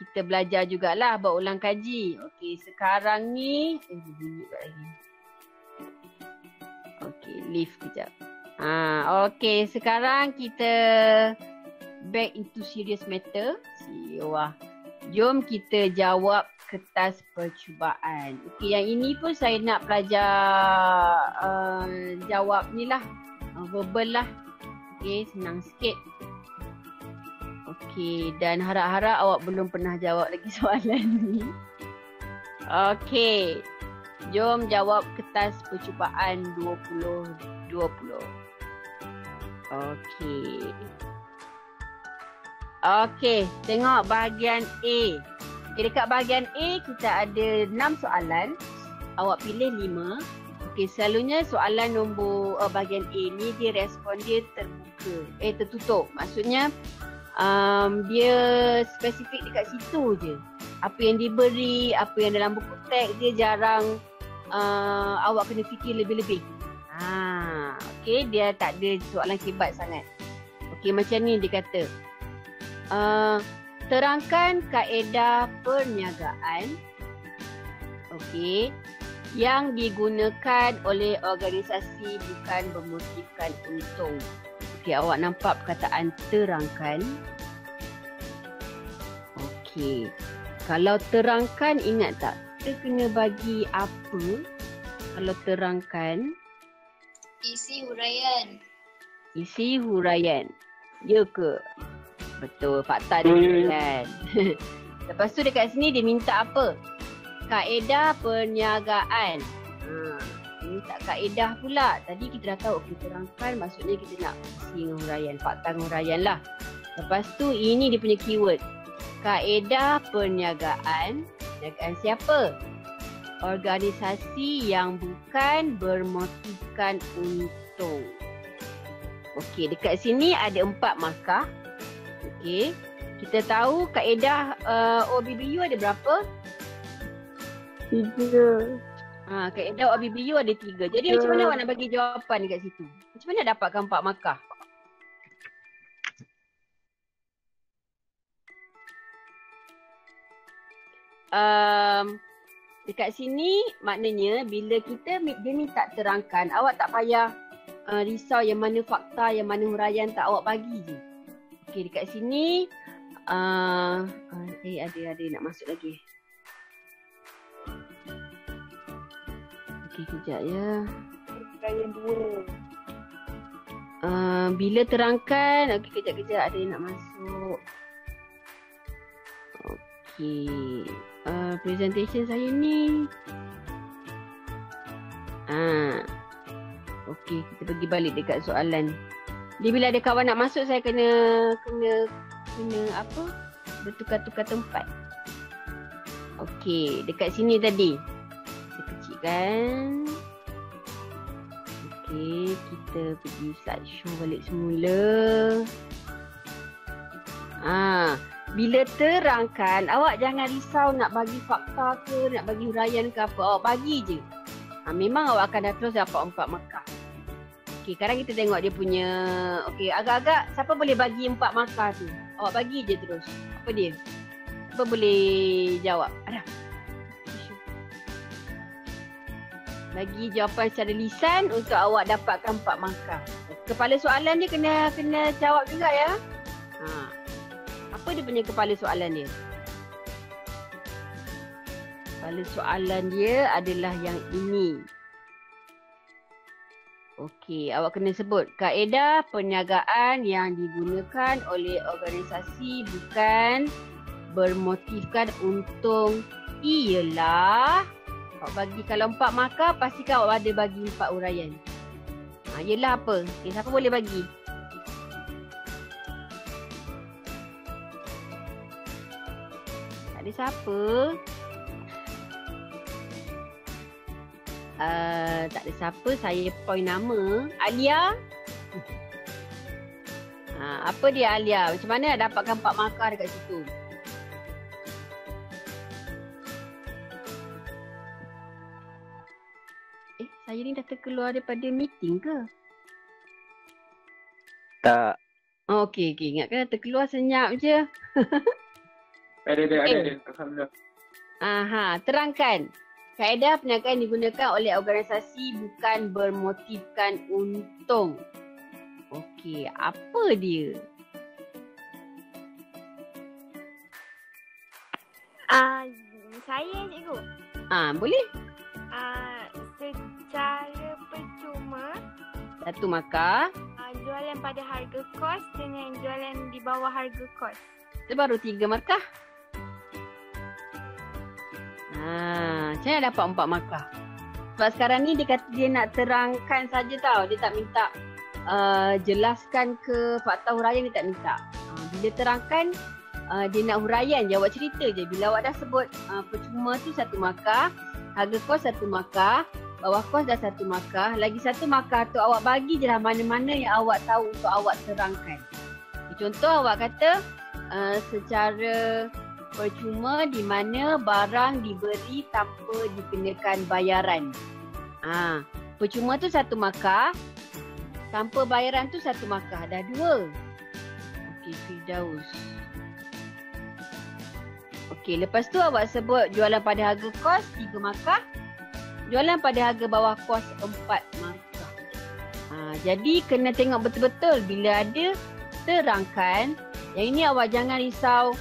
kita belajar jugalah buat ulang kaji. Okey, sekarang ni bunyi lagi. Okey, leave kejap. Okey, sekarang kita back into serious matter. Jom kita jawab kertas percubaan. Okey, yang ini pun saya nak pelajar jawab ni lah. Verbal lah. Okey, senang sikit. Okey, dan harap-harap awak belum pernah jawab lagi soalan ni. Okey, jom jawab kertas percubaan 2020. Okey, tengok bahagian A. Okey, dekat bahagian A kita ada 6 soalan. Awak pilih 5. Okey, selalunya soalan nombor bahagian A ni dia respon dia tertutup. Maksudnya dia spesifik dekat situ je. Apa yang diberi, apa yang dalam buku teks dia jarang awak kena fikir lebih-lebih. Okey, dia tak ada soalan hebat sangat. Okey, macam ni dia kata. Terangkan kaedah perniagaan. Okey, yang digunakan oleh organisasi bukan bermotifkan untung. Okey, awak nampak perkataan terangkan. Okey. Kalau terangkan, ingat tak? Kita kena bagi apa? Kalau terangkan. Isi huraian. Isi huraian. Ya ke? Betul. Fakta dia kan. Lepas tu dekat sini dia minta apa? Kaedah perniagaan. Minta kaedah pula. Tadi kita dah tahu terangkan maksudnya kita nak isi huraian, fakta huraian lah. Lepas tu ini dia punya keyword. Kaedah perniagaan. Perniagaan siapa? Organisasi yang bukan bermotifkan untung. Okey, dekat sini ada 4 markah. Okey. Kita tahu kaedah OBBU ada berapa? 3. Kaedah OBBU ada 3. Jadi macam mana awak nak bagi jawapan dekat situ? Macam mana dapatkan 4 markah? Dekat sini maknanya bila dia minta terangkan, awak tak payah risau yang mana fakta, yang mana huraian, tak, awak bagi je. Okey, dekat sini ada nak masuk lagi. Okey, kejap ya. Huraian 2. Bila terangkan, okey kejap ada yang nak masuk. Okey. Presentation saya ni. Okey, kita pergi balik dekat soalan. Dia bila ada kawan nak masuk, saya kena apa? Bertukar-tukar tempat. Okey, dekat sini tadi. Saya kecilkan. Okey, kita pergi slideshow balik semula. Bila terangkan, awak jangan risau nak bagi fakta ke, nak bagi huraian ke apa. Awak bagi je. Memang awak akan dah terus dapat 4 markah. Okey, sekarang kita tengok dia punya. Okey, agak-agak siapa boleh bagi 4 markah tu? Awak bagi je terus. Apa dia? Siapa boleh jawab? Ada. Bagi jawapan secara lisan untuk awak dapatkan 4 markah. Kepala soalan dia kena jawab juga ya. Apa dia punya kepala soalan dia? Kepala soalan dia adalah yang ini. Okey, awak kena sebut kaedah perniagaan yang digunakan oleh organisasi bukan bermotifkan untung ialah. Awak bagi kalau 4 markah, pastikan awak ada bagi 4 huraian. Ialah apa? Okay, siapa boleh bagi? Tak ada siapa. Tak ada siapa. Saya point nama. Alia. Apa dia Alia? Macam mana nak dapatkan 4 markah dekat situ? Saya ni dah terkeluar daripada meeting ke? Tak. Okey. Ingatkan terkeluar senyap je. Ada. Alhamdulillah. Terangkan. Kaedah perniagaan digunakan oleh organisasi bukan bermotifkan untung. Okey, apa dia? Saya cikgu. Boleh? Secara percuma 1 markah. Jualan pada harga kos dengan jualan di bawah harga kos. Itu baru 3 markah. Macam mana dapat 4 markah? Sebab sekarang ni dia kata dia nak terangkan saja tau. Dia tak minta jelaskan ke fakta huraian, dia tak minta. Bila terangkan, dia nak huraian je. Awak cerita je. Bila awak dah sebut percuma tu 1 markah, harga kos 1 markah, bawah kos dah 1 markah, lagi 1 markah tu awak bagi je lah mana-mana yang awak tahu untuk awak terangkan. Contoh awak kata secara percuma di mana barang diberi tanpa dikenakan bayaran. Percuma tu 1 markah, tanpa bayaran tu 1 markah. Dah 2. Okey, Firdaus. Okey, lepas tu awak sebut jualan pada harga kos 3 markah. Jualan pada harga bawah kos 4 markah. Jadi kena tengok betul-betul bila ada terangkan. Yang ini awak jangan risau.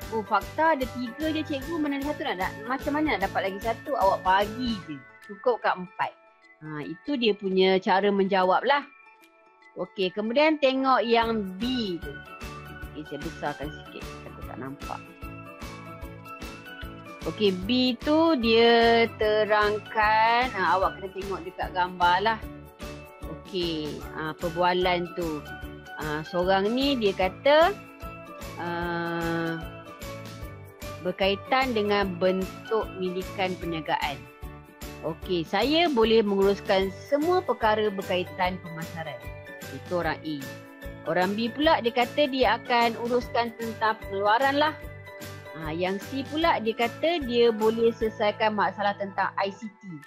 Fakta ada 3 je cikgu, mana ada 1 nak? Macam mana nak dapat lagi 1? Awak bagi je. Cukup kat 4. Itu dia punya cara menjawab lah. Okey, kemudian tengok yang B tu. Okey, saya besarkan sikit. Aku tak nampak. Okey, B tu dia terangkan. Awak kena tengok dekat gambar lah. Okey, perbualan tu. Seorang ni dia kata berkaitan dengan bentuk milikan perniagaan. Okey, saya boleh menguruskan semua perkara berkaitan pemasaran. Itu orang A. Orang B pula dia kata dia akan uruskan tentang pengeluaran lah. Yang C pula dia kata dia boleh selesaikan masalah tentang ICT.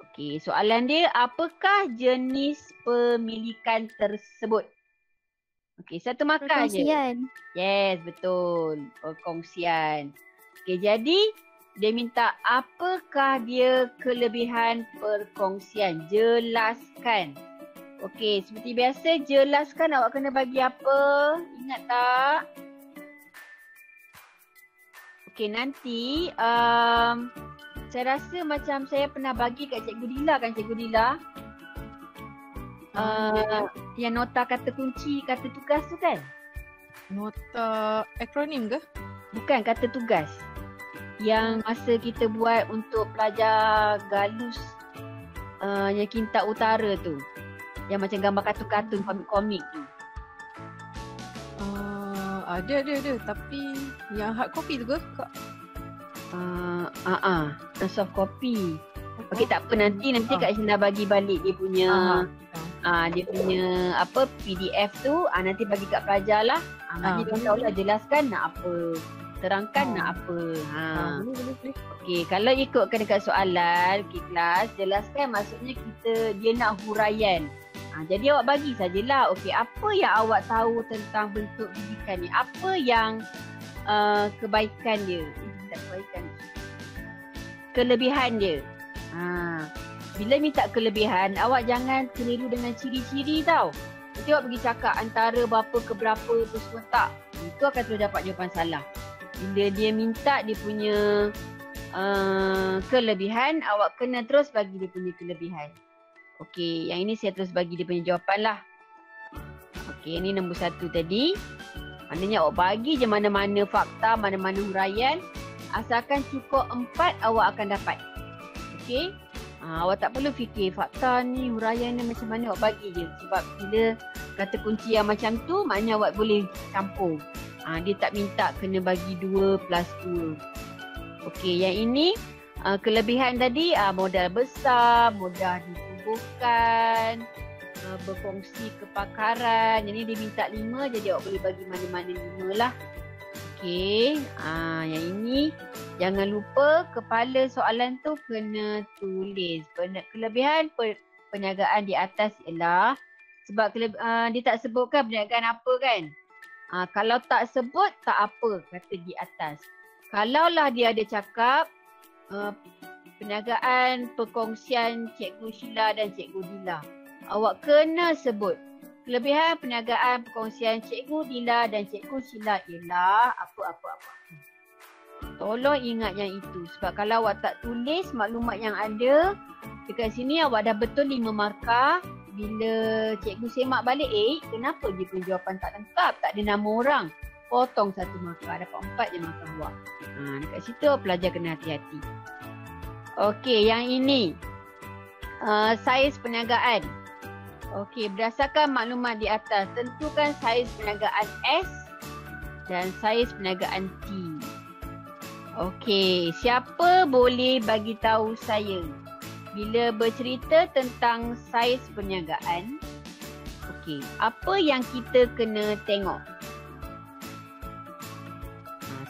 Okey, soalan dia, apakah jenis pemilikan tersebut? Okey, 1 markah je. Perkongsian. Yes, betul. Perkongsian. Okey, jadi Dia minta apakah dia kelebihan perkongsian. Jelaskan. Okey, seperti biasa jelaskan awak kena bagi apa? Ingat tak? Okey, nanti saya rasa macam saya pernah bagi kat Cikgu Dila kan, Cikgu Dila? Yang nota kata kunci, kata tugas tu kan? Nota akronim ke? Bukan, kata tugas. Yang masa kita buat untuk pelajar galus yang Kintab Utara tu. Yang macam gambar kartun-kartun komik-komik tu. Ada. Tapi yang hard copy tu ke, Kak? Soft copy. Okey, tak apa, nanti Kak Syinda bagi balik dia punya dia punya PDF tu, nanti bagi kat pelajar lah. Maknanya dia tahulah jelaskan nak apa, terangkan nak apa. Boleh. Okey, kalau ikutkan dekat soalan kelas, jelaskan maksudnya dia nak huraian. Jadi awak bagi sajalah, okey, apa yang awak tahu tentang bentuk didikan ni? Apa yang kebaikan dia? Tak kebaikan. Kelebihan dia. Bila minta kelebihan, awak jangan keliru dengan ciri-ciri tau. Nanti awak pergi cakap antara berapa ke berapa tu semua tak. Itu akan terus dapat jawapan salah. Bila dia minta dia punya kelebihan, awak kena terus bagi dia punya kelebihan. Okey, yang ini saya terus bagi dia punya jawapan lah. Okey, ini nombor 1 tadi. Maknanya awak bagi je mana-mana fakta, mana-mana huraian. Asalkan cukup 4, awak akan dapat. Okey. Awak tak perlu fikir fakta ni, huraian ni macam mana, awak bagi je. Sebab bila kata kunci yang macam tu, maknanya awak boleh campur. Dia tak minta kena bagi 2 plus 2. Okey, yang ini kelebihan tadi modal besar, mudah ditubuhkan, berfungsi kepakaran. Jadi dia minta 5, jadi awak boleh bagi mana-mana 5 lah. Okey, yang ini jangan lupa kepala soalan tu kena tulis. Kelebihan perniagaan di atas ialah, sebab dia tak sebutkan perniagaan apa kan. Kalau tak sebut tak apa, kata di atas. Kalaulah dia ada cakap perniagaan perkongsian Cikgu Sheila dan Cikgu Dila, awak kena sebut kelebihan perniagaan perkongsian Cikgu Dila dan Cikgu Sheila ialah apa-apa-apa. Tolong ingat yang itu. Sebab kalau awak tak tulis maklumat yang ada dekat sini, awak dah betul 5 markah. Bila cikgu semak balik, kenapa dia punya jawapan tak lengkap, tak ada nama orang, potong 1 markah, dapat 4 je markah awak. Dekat situ pelajar kena hati-hati. Okey, yang ini saiz perniagaan. Okey, berdasarkan maklumat di atas, tentukan saiz perniagaan S dan saiz perniagaan T. Okey, siapa boleh bagi tahu saya bila bercerita tentang saiz perniagaan? Okey, apa yang kita kena tengok?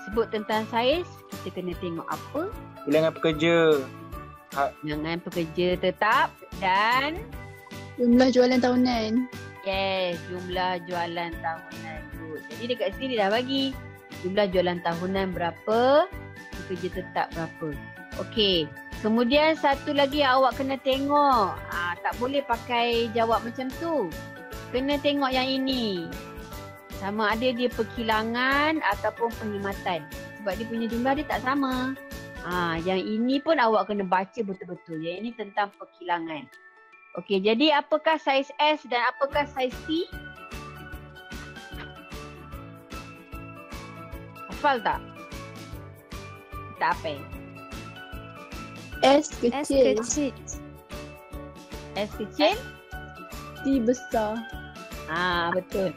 Sebut tentang saiz, kita kena tengok apa? Bilangan pekerja. Bilangan pekerja tetap dan jumlah jualan tahunan. Yes, jumlah jualan tahunan. Good. Jadi dekat sini dia dah bagi jumlah jualan tahunan berapa, pekerja tetap berapa. Okey. Kemudian satu lagi yang awak kena tengok. Tak boleh pakai jawab macam tu. Kena tengok yang ini. Sama ada dia perkilangan ataupun perkhidmatan. Sebab dia punya jumlah dia tak sama. Yang ini pun awak kena baca betul-betul. Yang ini tentang perkilangan. Okey, jadi apakah saiz S dan apakah saiz T? Hafal tak? Tak apa. S kecil. S kecil? T besar. Betul.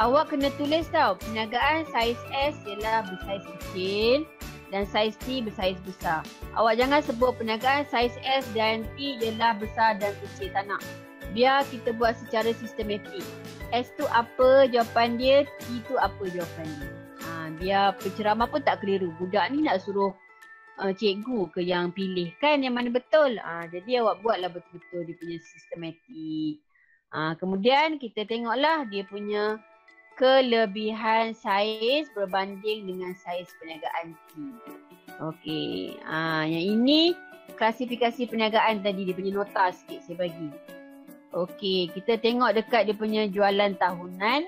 Awak kena tulis tau, perniagaan saiz S ialah bersaiz kecil dan saiz T bersaiz besar. Awak jangan sebut perniagaan saiz S dan T ialah besar dan kecil, tak nak. Biar kita buat secara sistematik. S tu apa jawapan dia, T tu apa jawapan dia. Biar penceramah pun tak keliru. Budak ni nak suruh cikgu ke yang pilih kan yang mana betul. Jadi awak buatlah betul-betul dia punya sistematik. Kemudian kita tengoklah dia punya kelebihan saiz berbanding dengan saiz perniagaan T. Okey. Yang ini klasifikasi perniagaan tadi, dia punya nota sikit saya bagi. Okey, kita tengok dekat dia punya jualan tahunan.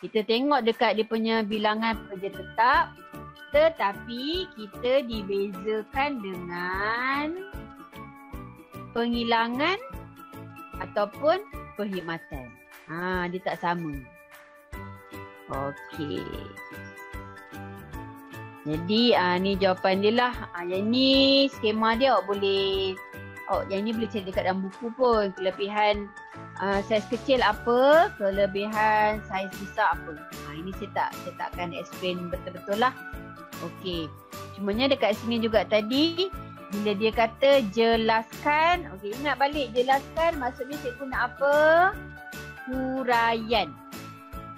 Kita tengok dekat dia punya bilangan pekerja tetap. Tetapi kita dibezakan dengan penghilangan ataupun perkhidmatan. Dia tak sama. Okey. Jadi ni jawapan dia lah. Yang ni skema dia awak boleh, yang ni boleh cari dekat dalam buku pun. Kelebihan saiz kecil apa, kelebihan saiz besar apa. Ini saya tak akan explain betul-betul lah. Okey. Cumanya dekat sini juga tadi, bila dia kata jelaskan. Okey, ingat balik jelaskan maksudnya cikgu nak apa? Huraian.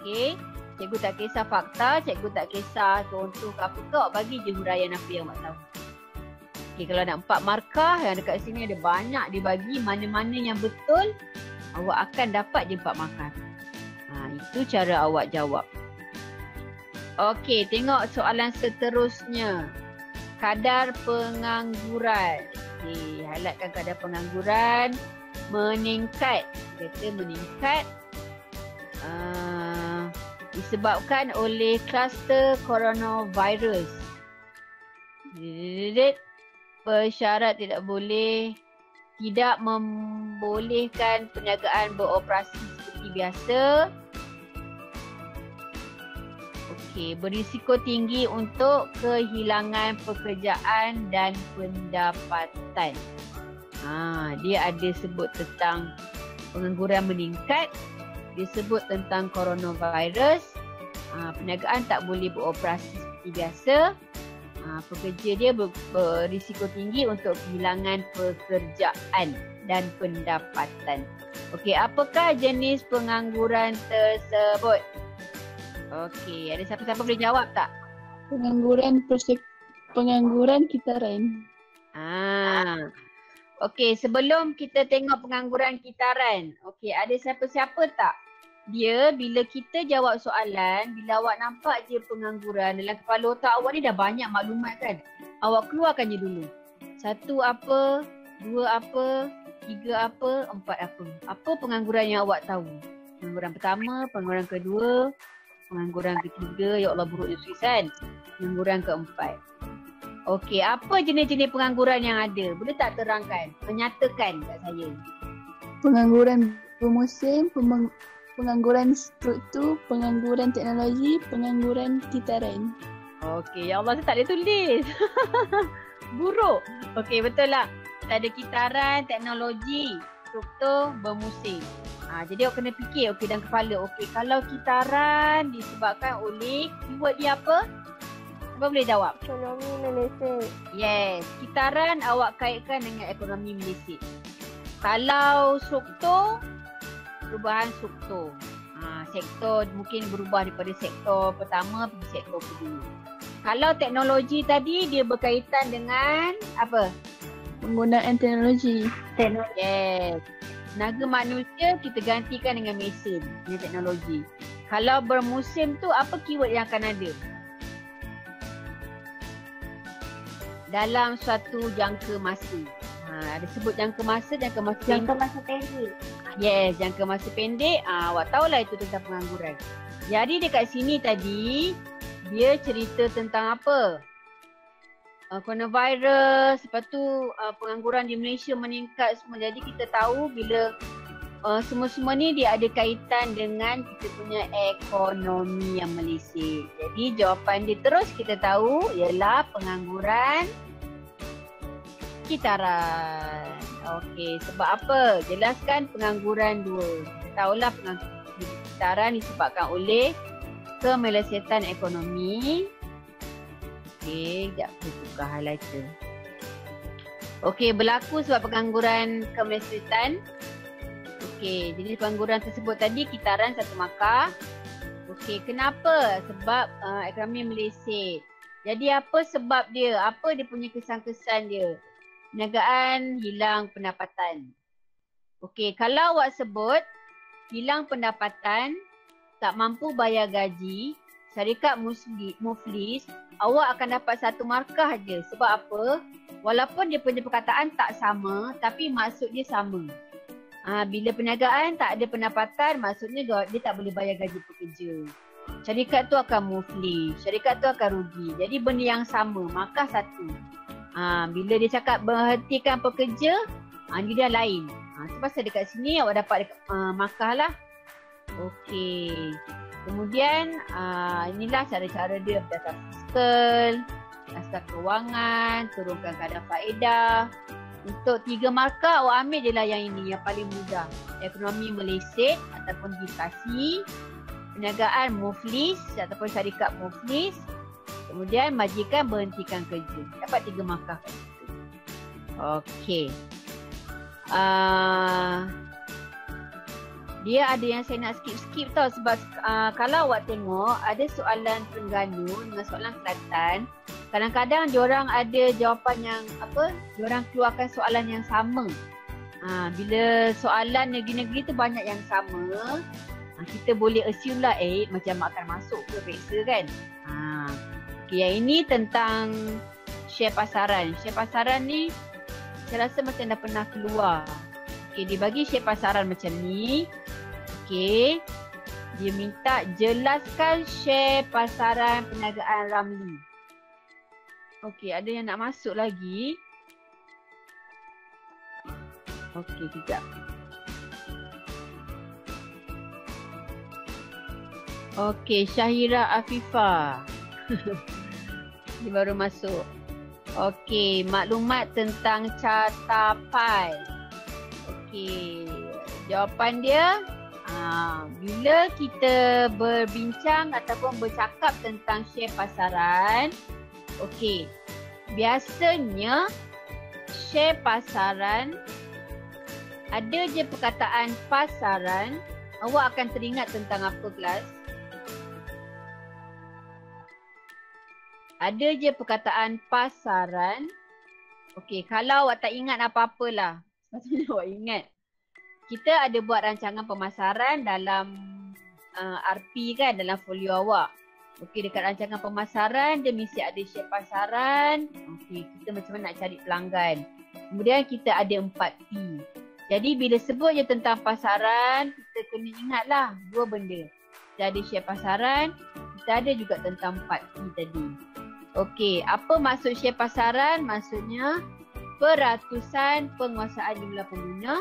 Okey. Cikgu tak kisah fakta, cikgu tak kisah contoh ke apa ke, awak bagi je huraian apa yang awak tahu. Okey, kalau nak 4 markah, yang dekat sini ada banyak dibagi, mana-mana yang betul, awak akan dapat je 4 markah. Itu cara awak jawab. Okey, tengok soalan seterusnya. Kadar pengangguran. Okey, highlightkan kadar pengangguran meningkat. Kata meningkat. Disebabkan oleh kluster coronavirus. Persyarat tidak membolehkan perniagaan beroperasi seperti biasa. Okey, berisiko tinggi untuk kehilangan pekerjaan dan pendapatan. Dia ada sebut tentang pengangguran meningkat. Dia sebut tentang coronavirus. Perniagaan tak boleh beroperasi seperti biasa. Pekerja dia berisiko tinggi untuk kehilangan pekerjaan dan pendapatan. Okey, apakah jenis pengangguran tersebut? Okey, ada siapa-siapa boleh jawab tak? Pengangguran kitaran. Okey, sebelum kita tengok pengangguran kitaran. Okey, ada siapa-siapa tak? Dia bila kita jawab soalan, bila awak nampak je pengangguran dalam kepala otak awak ni dah banyak maklumat kan? Awak keluarkan je dulu. 1 apa, 2 apa, 3 apa, 4 apa. Apa pengangguran yang awak tahu? Pengangguran pertama, pengangguran kedua, pengangguran ketiga, ya Allah buruknya suisan. Pengangguran keempat. Okey, apa jenis-jenis pengangguran yang ada? Boleh tak terangkan? Menyatakan kat saya. Pengangguran bermusim, pengangguran struktur, pengangguran teknologi, pengangguran kitaran. Okey, ya Allah saya tak boleh tulis. Buruk. Okey, betul lah. Tak ada kitaran, teknologi, struktur, bermusim. Jadi awak kena fikir dalam kepala. Okey, kalau kitaran disebabkan oleh keyword dia apa? Siapa boleh jawab? Ekonomi Malaysia. Yes, kitaran awak kaitkan dengan ekonomi Malaysia. Kalau struktur, perubahan struktur. Sektor mungkin berubah daripada sektor pertama pergi sektor kedua. Kalau teknologi tadi dia berkaitan dengan apa? Penggunaan teknologi. Yes. Tenaga manusia kita gantikan dengan mesin, dengan teknologi. Kalau bermusim tu apa keyword yang akan ada? Dalam suatu jangka masa. Ada sebut jangka masa pendek. Yes, jangka masa pendek. Awak tahulah itu tentang pengangguran. Jadi dekat sini tadi, dia cerita tentang apa? Coronavirus, lepas tu pengangguran di Malaysia meningkat semua. Jadi kita tahu bila semua-semua ni dia ada kaitan dengan kita punya ekonomi yang Malaysia. Jadi jawapan dia terus kita tahu ialah pengangguran kitaran. Okey, sebab apa? Jelaskan pengangguran 2. Kita tahulah pengangguran kitaran disebabkan oleh kemelesetan ekonomi. Okey, sekejap saya buka highlighter. Okey, berlaku sebab pengangguran kemelesetan. Okey, jadi pengangguran tersebut tadi kitaran 1 markah. Okey, kenapa? Sebab ekonomi meleset. Jadi apa sebab dia? Apa dia punya kesan-kesan dia? Perniagaan hilang pendapatan. Okey, kalau awak sebut hilang pendapatan, tak mampu bayar gaji syarikat muflis, awak akan dapat 1 markah je. Sebab apa? Walaupun dia punya perkataan tak sama, tapi maksud dia sama. Bila perniagaan tak ada pendapatan, maksudnya dia tak boleh bayar gaji pekerja. Syarikat tu akan muflis, syarikat tu akan rugi. Jadi benda yang sama, markah 1. Bila dia cakap berhentikan pekerja, dia dah lain. Sebab dekat sini awak dapat markah lah. Okey. Kemudian inilah cara-cara dia berdasar fiskal, naskah kewangan, turunkan kadar faedah. Untuk 3 markah awak ambil je lah yang ini, yang paling mudah. Ekonomi meleset ataupun deflasi, perniagaan muflis ataupun syarikat muflis, kemudian majikan berhentikan kerja. Dapat 3 markah kat situ. Okey. Dia ada yang saya nak skip tau sebab kalau awak tengok ada soalan Terengganu dengan soalan Kelantan, kadang-kadang diorang ada jawapan yang diorang keluarkan soalan yang sama. Bila soalan negeri-negeri tu banyak yang sama, kita boleh assume lah macam akan masuk ke periksa kan. Okay, yang ini tentang share pasaran. Share pasaran ni saya rasa macam dah pernah keluar. Okay, dia bagi share pasaran macam ni. Okay, dia minta jelaskan share pasaran perniagaan Ramli. Okay, ada yang nak masuk lagi. Okay, sekejap. Okay, Syahira Afifah. Dia baru masuk. Okay, maklumat tentang Cartapai. Okay, jawapan dia, bila kita berbincang ataupun bercakap tentang share pasaran, okay, biasanya share pasaran, ada je perkataan pasaran, awak akan teringat tentang apa kelas? Ada je perkataan pasaran. Okey, kalau awak tak ingat apa-apalah, sepatutnya awak ingat. Kita ada buat rancangan pemasaran dalam RP kan, dalam folio awak. Okey, dekat rancangan pemasaran, dia mesti ada share pasaran. Okey, kita macam mana nak cari pelanggan. Kemudian kita ada 4P. Jadi bila sebut je tentang pasaran, kita kena ingatlah 2 benda. Kita ada share pasaran, kita ada juga tentang 4P tadi. Okey, apa maksud share pasaran? Maksudnya peratusan penguasaan jumlah pengguna.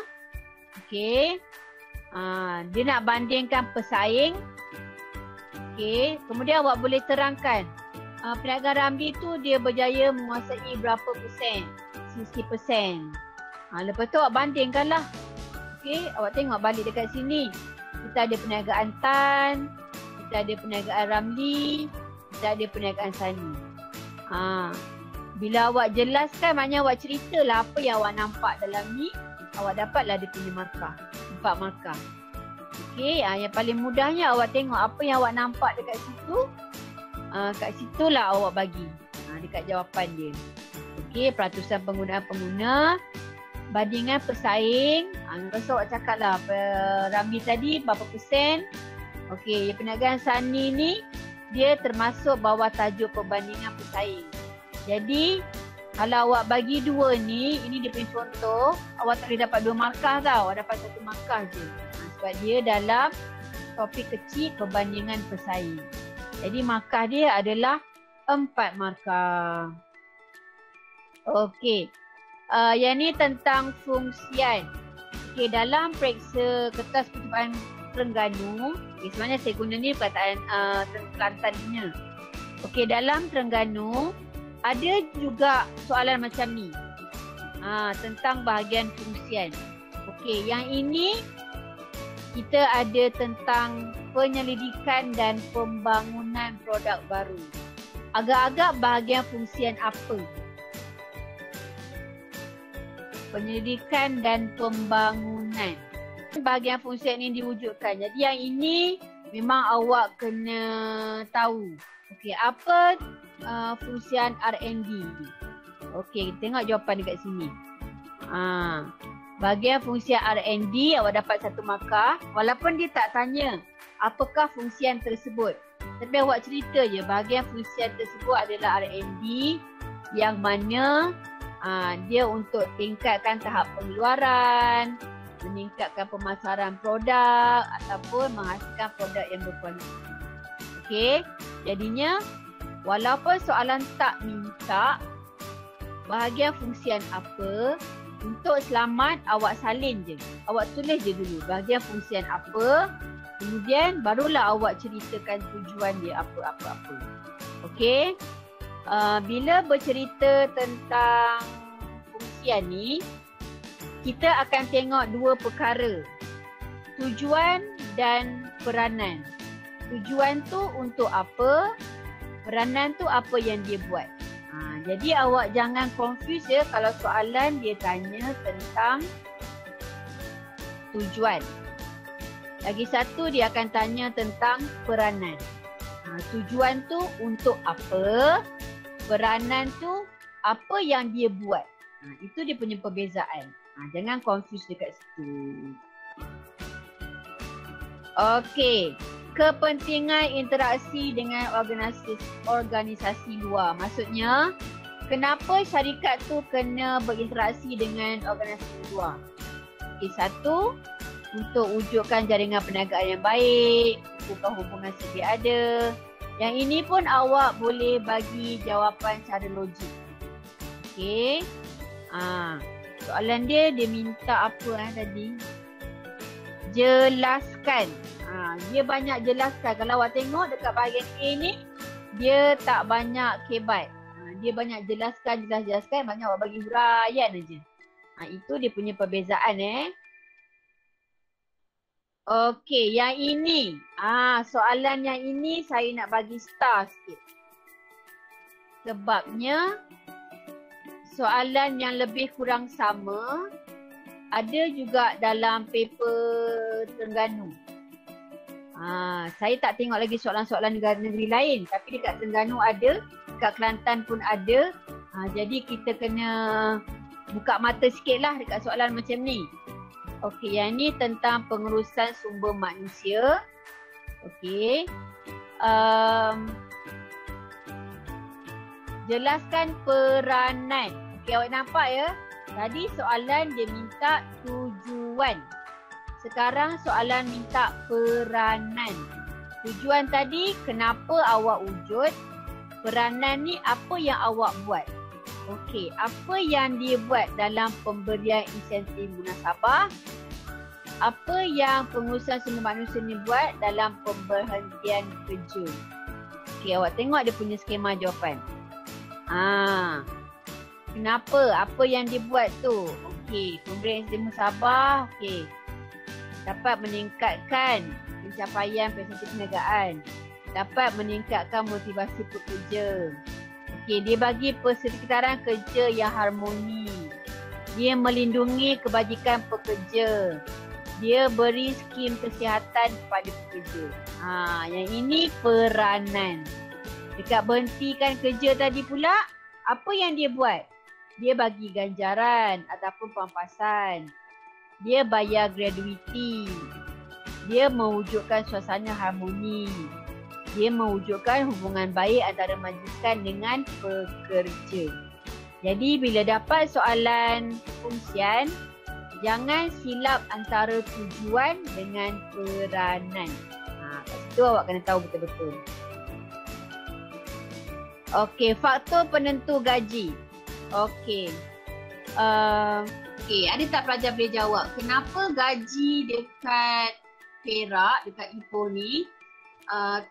Okey. Dia nak bandingkan pesaing. Okey, kemudian awak boleh terangkan perniagaan Ramli tu dia berjaya menguasai berapa persen? 60%. Lepas tu awak bandingkanlah. Okey, awak tengok balik dekat sini. Kita ada perniagaan Tan, kita ada perniagaan Ramli, kita ada perniagaan Sani. Bila awak jelaskan, maknanya awak ceritalah apa yang awak nampak dalam ni, awak dapatlah dia punya markah. 4 markah. Okey, yang paling mudahnya awak tengok apa yang awak nampak dekat situ. Kat situlah awak bagi dekat jawapan dia. Okey, peratusan penggunaan pengguna, bandingan pesaing. Lepas tu awak cakap lah Ramli tadi berapa persen. Okey, perniagaan Sani ni dia termasuk bawah tajuk perbandingan pesaing. Jadi kalau awak bagi 2 ni, ini dia punya contoh, awak tak boleh dapat 2 markah tau, awak dapat 1 markah je. Sebab dia dalam topik kecil perbandingan pesaing. Jadi markah dia adalah 4 markah. Okey. Yang ni tentang fungsian. Okey, dalam periksa kertas percubaan Terengganu, sebenarnya saya guna ni perkataan Kelantan punya. Okey, dalam Terengganu ada juga soalan macam ni. Tentang bahagian fungsian. Okey, yang ini kita ada tentang penyelidikan dan pembangunan produk baru. Agak-agak bahagian fungsian apa? Penyelidikan dan pembangunan. Bahagian fungsian ini diwujudkan. Jadi yang ini memang awak kena tahu. Okey, apa fungsian R&D? Okey, tengok jawapan dekat sini. Bahagian fungsian R&D awak dapat 1 markah. Walaupun dia tak tanya apakah fungsian tersebut. Tapi awak cerita je bahagian fungsian tersebut adalah R&D yang mana dia untuk tingkatkan tahap pengeluaran, meningkatkan pemasaran produk ataupun menghasilkan produk yang berkualiti. Okey, jadinya walaupun soalan tak minta bahagian fungsian apa, untuk selamat awak salin je. Awak tulis je dulu bahagian fungsian apa, kemudian barulah awak ceritakan tujuan dia apa-apa-apa. Okey. Bila bercerita tentang fungsian ni, kita akan tengok 2 perkara. Tujuan dan peranan. Tujuan tu untuk apa? Peranan tu apa yang dia buat. Jadi awak jangan confuse ya kalau soalan dia tanya tentang tujuan. Lagi satu dia akan tanya tentang peranan. Tujuan tu untuk apa? Peranan tu apa yang dia buat. Itu dia punya perbezaan. Jangan confuse dekat situ. Okey. Kepentingan interaksi dengan organisasi luar. Maksudnya, kenapa syarikat tu kena berinteraksi dengan organisasi luar? Okay, 1, untuk wujudkan jaringan perniagaan yang baik, bukan hubungan sedia ada. Yang ini pun awak boleh bagi jawapan secara logik. Okey. Soalan dia minta apa tadi? Jelaskan. Dia banyak jelaskan. Kalau awak tengok dekat bahagian A ni, dia tak banyak kebat. Dia banyak jelaskan. Banyak awak bagi huraian aja. Itu dia punya perbezaan Okey, yang ini. Soalan yang ini saya nak bagi star sikit. Sebabnya soalan yang lebih kurang sama ada juga dalam paper Terengganu. Saya tak tengok lagi soalan-soalan negeri lain, tapi dekat Terengganu ada, dekat Kelantan pun ada. Jadi kita kena buka mata sikit lah dekat soalan macam ni. Okey, yang ni tentang pengurusan sumber manusia. Okey. Jelaskan peranan. Okey, awak nampak ya? Tadi soalan dia minta tujuan. Sekarang soalan minta peranan. Tujuan tadi kenapa awak wujud. Peranan ni apa yang awak buat. Okey, apa yang dia buat dalam pemberian insentif munasabah. Apa yang pengurusan sumber manusia ni buat dalam pemberhentian kerja. Okey, awak tengok dia punya skema jawapan. Kenapa? Apa yang dia buat tu? Okey, pemberian insentif munasabah. Okey. Dapat meningkatkan pencapaian prestasi perniagaan. Dapat meningkatkan motivasi pekerja. Okey, dia bagi persekitaran kerja yang harmoni. Dia melindungi kebajikan pekerja. Dia beri skim kesihatan kepada pekerja. Yang ini peranan. Dekat berhentikan kerja tadi pula, apa yang dia buat? Dia bagi ganjaran ataupun pampasan. Dia bayar gratuiti. Dia mewujudkan suasana harmoni. Dia mewujudkan hubungan baik antara majikan dengan pekerja. Jadi bila dapat soalan fungsian, jangan silap antara tujuan dengan peranan. Kat situ awak kena tahu betul-betul. Okey, faktor penentu gaji. Okey. Okey, ada tak pelajar boleh jawab kenapa gaji dekat Perak, dekat Ipoh ni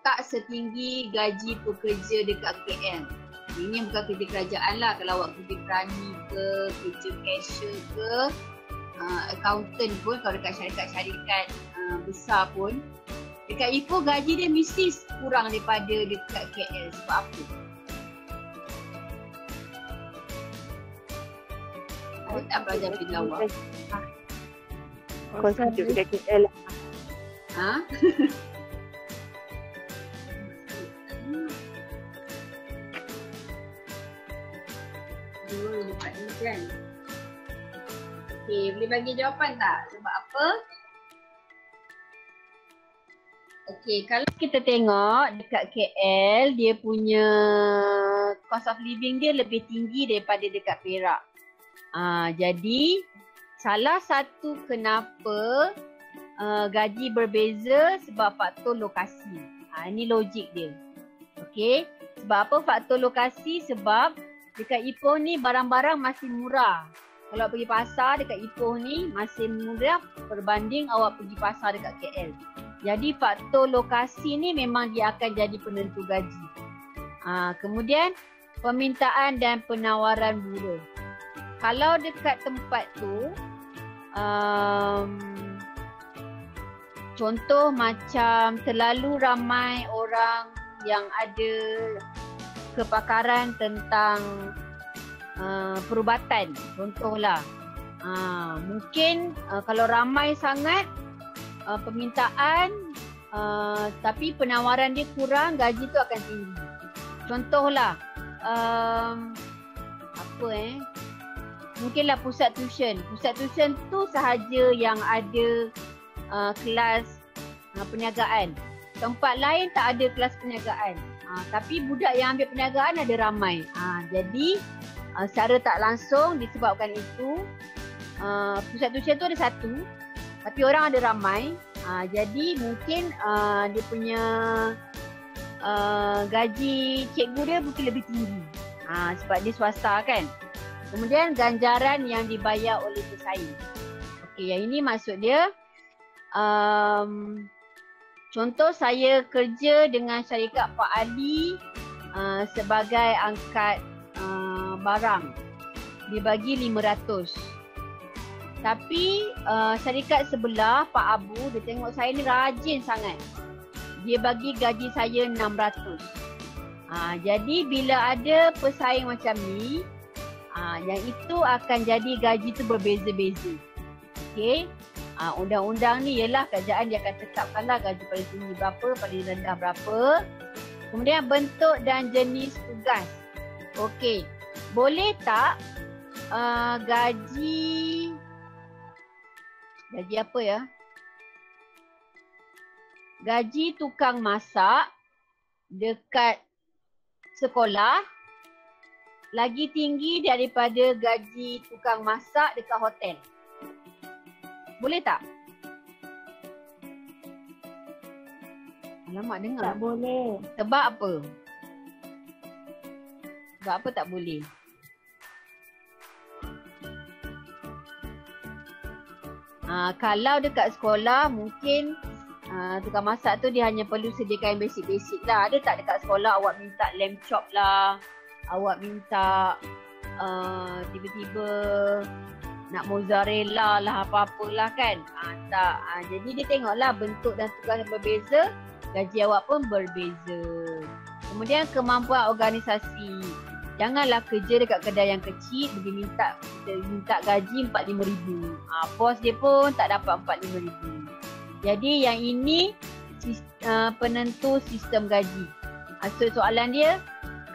tak setinggi gaji pekerja dekat KL? Ini bukan kerja kerajaan lah. Kalau awak kerja kerani ke, kerja cashier ke, accountant pun, kalau dekat syarikat-syarikat besar pun, dekat Ipoh gaji dia mesti kurang daripada dekat KL. Sebab apa? Ada tak pelajar boleh jawab? Konsumsi dekat KL. Okey, boleh bagi jawapan tak? Sebab apa? Okey, kalau kita tengok dekat KL, dia punya cost of living dia lebih tinggi daripada dekat Perak. Jadi, salah satu kenapa gaji berbeza sebab faktor lokasi. Ini logik dia. Okey, sebab apa faktor lokasi? Sebab dekat Ipoh ni barang-barang masih murah. Kalau pergi pasar dekat Ipoh ni masih murah berbanding awak pergi pasar dekat KL. Jadi faktor lokasi ni memang dia akan jadi penentu gaji. Kemudian permintaan dan penawaran buruh. Kalau dekat tempat tu, contoh macam terlalu ramai orang yang ada kepakaran tentang perubatan, contohlah. Mungkin kalau ramai sangat permintaan tapi penawaran dia kurang, gaji tu akan tinggi. Contohlah mungkinlah pusat tuition. Pusat tuition tu sahaja yang ada kelas perniagaan. Tempat lain tak ada kelas perniagaan. Tapi budak yang ambil perniagaan ada ramai. Jadi secara tak langsung disebabkan itu pusat tuition tu ada satu tapi orang ada ramai. Jadi mungkin dia punya gaji cikgu dia mungkin lebih tinggi. Sebab dia swasta kan. Kemudian ganjaran yang dibayar oleh pesaing. Okey, yang ini maksud dia contoh saya kerja dengan syarikat Pak Ali sebagai angkat barang. Dia bagi 500. Tapi syarikat sebelah Pak Abu, dia tengok saya ni rajin sangat. Dia bagi gaji saya 600. Jadi bila ada pesaing macam ni, yang itu akan jadi gaji tu berbeza-beza. Okey. Undang-undang ni ialah kerajaan dia akan tetapkanlah gaji paling tinggi berapa, paling rendah berapa. Kemudian bentuk dan jenis tugas. Okey. Boleh tak gaji apa ya? Gaji tukang masak dekat sekolah lagi tinggi daripada gaji tukang masak dekat hotel. Boleh tak? Alamak, dengar. Tak boleh. Sebab apa? Sebab apa tak boleh? Kalau dekat sekolah mungkin tukang masak tu dia hanya perlu sediakan basic-basic lah. Ada tak dekat sekolah awak minta lamb chop lah, awak minta tiba-tiba nak mozzarella lah, apa-apalah kan. Tak. Jadi dia tengoklah bentuk dan tugas yang berbeza, gaji awak pun berbeza. Kemudian kemampuan organisasi. Janganlah kerja dekat kedai yang kecil pergi minta gaji 45,000. Bos dia pun tak dapat 45,000. Jadi yang ini penentu sistem gaji. Soalan dia,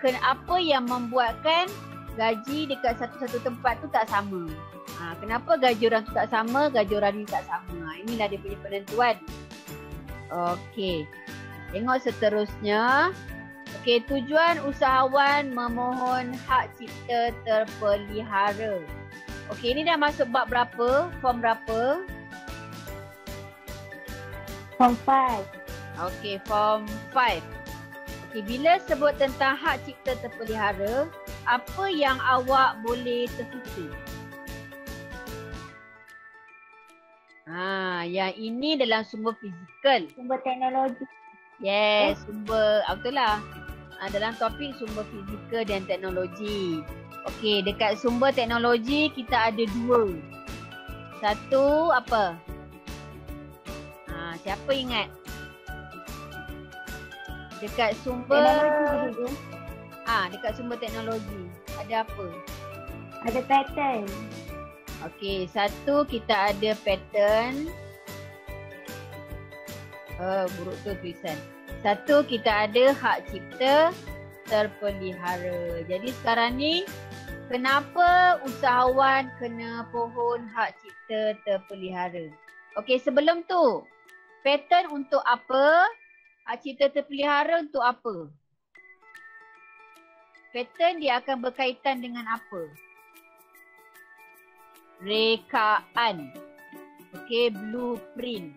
kenapa yang membuatkan gaji dekat satu-satu tempat tu tak sama? Kenapa gaji orang tu tak sama, gaji orang ni tak sama? Inilah dia punya penentuan. Okey. Tengok seterusnya. Okey, tujuan usahawan memohon hak cipta terpelihara. Okey, ini dah masuk bab berapa? Form berapa? Form 5. Okey, form 5. Okey, bila sebut tentang hak cipta terpelihara, apa yang awak boleh terfikir? Yang ini dalam sumber fizikal. Sumber teknologi. Yes, sumber, betul lah. Dalam topik sumber fizikal dan teknologi. Okey, dekat sumber teknologi kita ada dua. Satu apa? Siapa ingat? Dekat sumber Teknologi. dekat sumber teknologi ada apa? Ada pattern. Okey, satu kita ada pattern. Buruk tu tulisan. Satu kita ada hak cipta terpelihara. Jadi sekarang ni kenapa usahawan kena pohon hak cipta terpelihara? Okey, sebelum tu, pattern untuk apa? Hak cipta terpelihara untuk apa? Pattern dia akan berkaitan dengan apa? Rekaan. Okey, blueprint.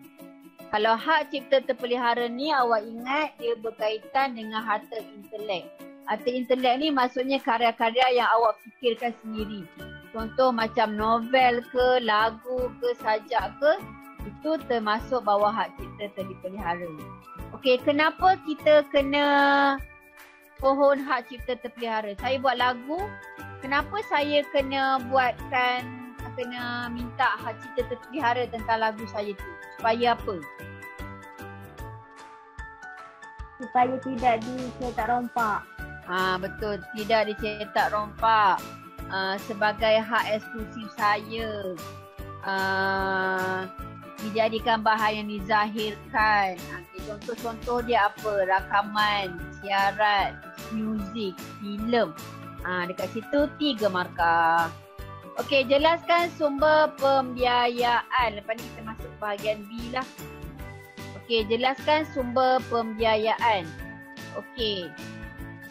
Kalau hak cipta terpelihara ni awak ingat dia berkaitan dengan harta intelek. Harta intelek ni maksudnya karya-karya yang awak fikirkan sendiri. Contoh macam novel ke, lagu ke, sajak ke, itu termasuk bawah hak cipta terpelihara. Okey, kenapa kita kena pohon hak cipta terpelihara? Saya buat lagu, kenapa saya kena minta hak cipta terpelihara tentang lagu saya tu? Supaya apa? Supaya tidak dicetak rompak. Betul, tidak dicetak rompak. Sebagai hak eksklusif saya. Dijadikan bahan yang dizahirkan. Contoh-contoh dia apa? Rakaman, siaran, muzik, filem. Dekat situ 3 markah. Okey, jelaskan sumber pembiayaan. Lepas ni kita masuk bahagian B lah. Okey, jelaskan sumber pembiayaan. Okey,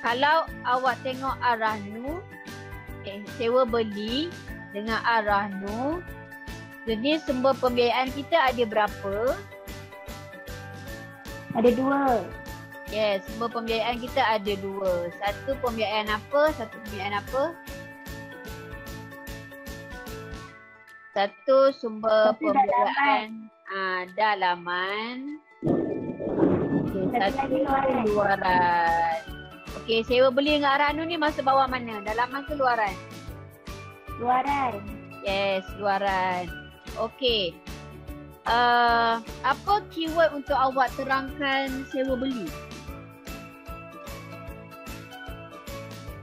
kalau awak tengok Arahnu, sewa beli dengan Arahnu, jadi sumber pembiayaan kita ada berapa? Ada 2. Yes, sumber pembiayaan kita ada 2. Satu pembiayaan apa? Satu sumber pembiayaan dalaman. Okay, satu luaran. Okey, sewa beli dengan Arahnu ni masuk bawah mana? Dalaman ke luaran? Luaran. Yes, luaran. Okey. Apa keyword untuk awak terangkan sewa beli?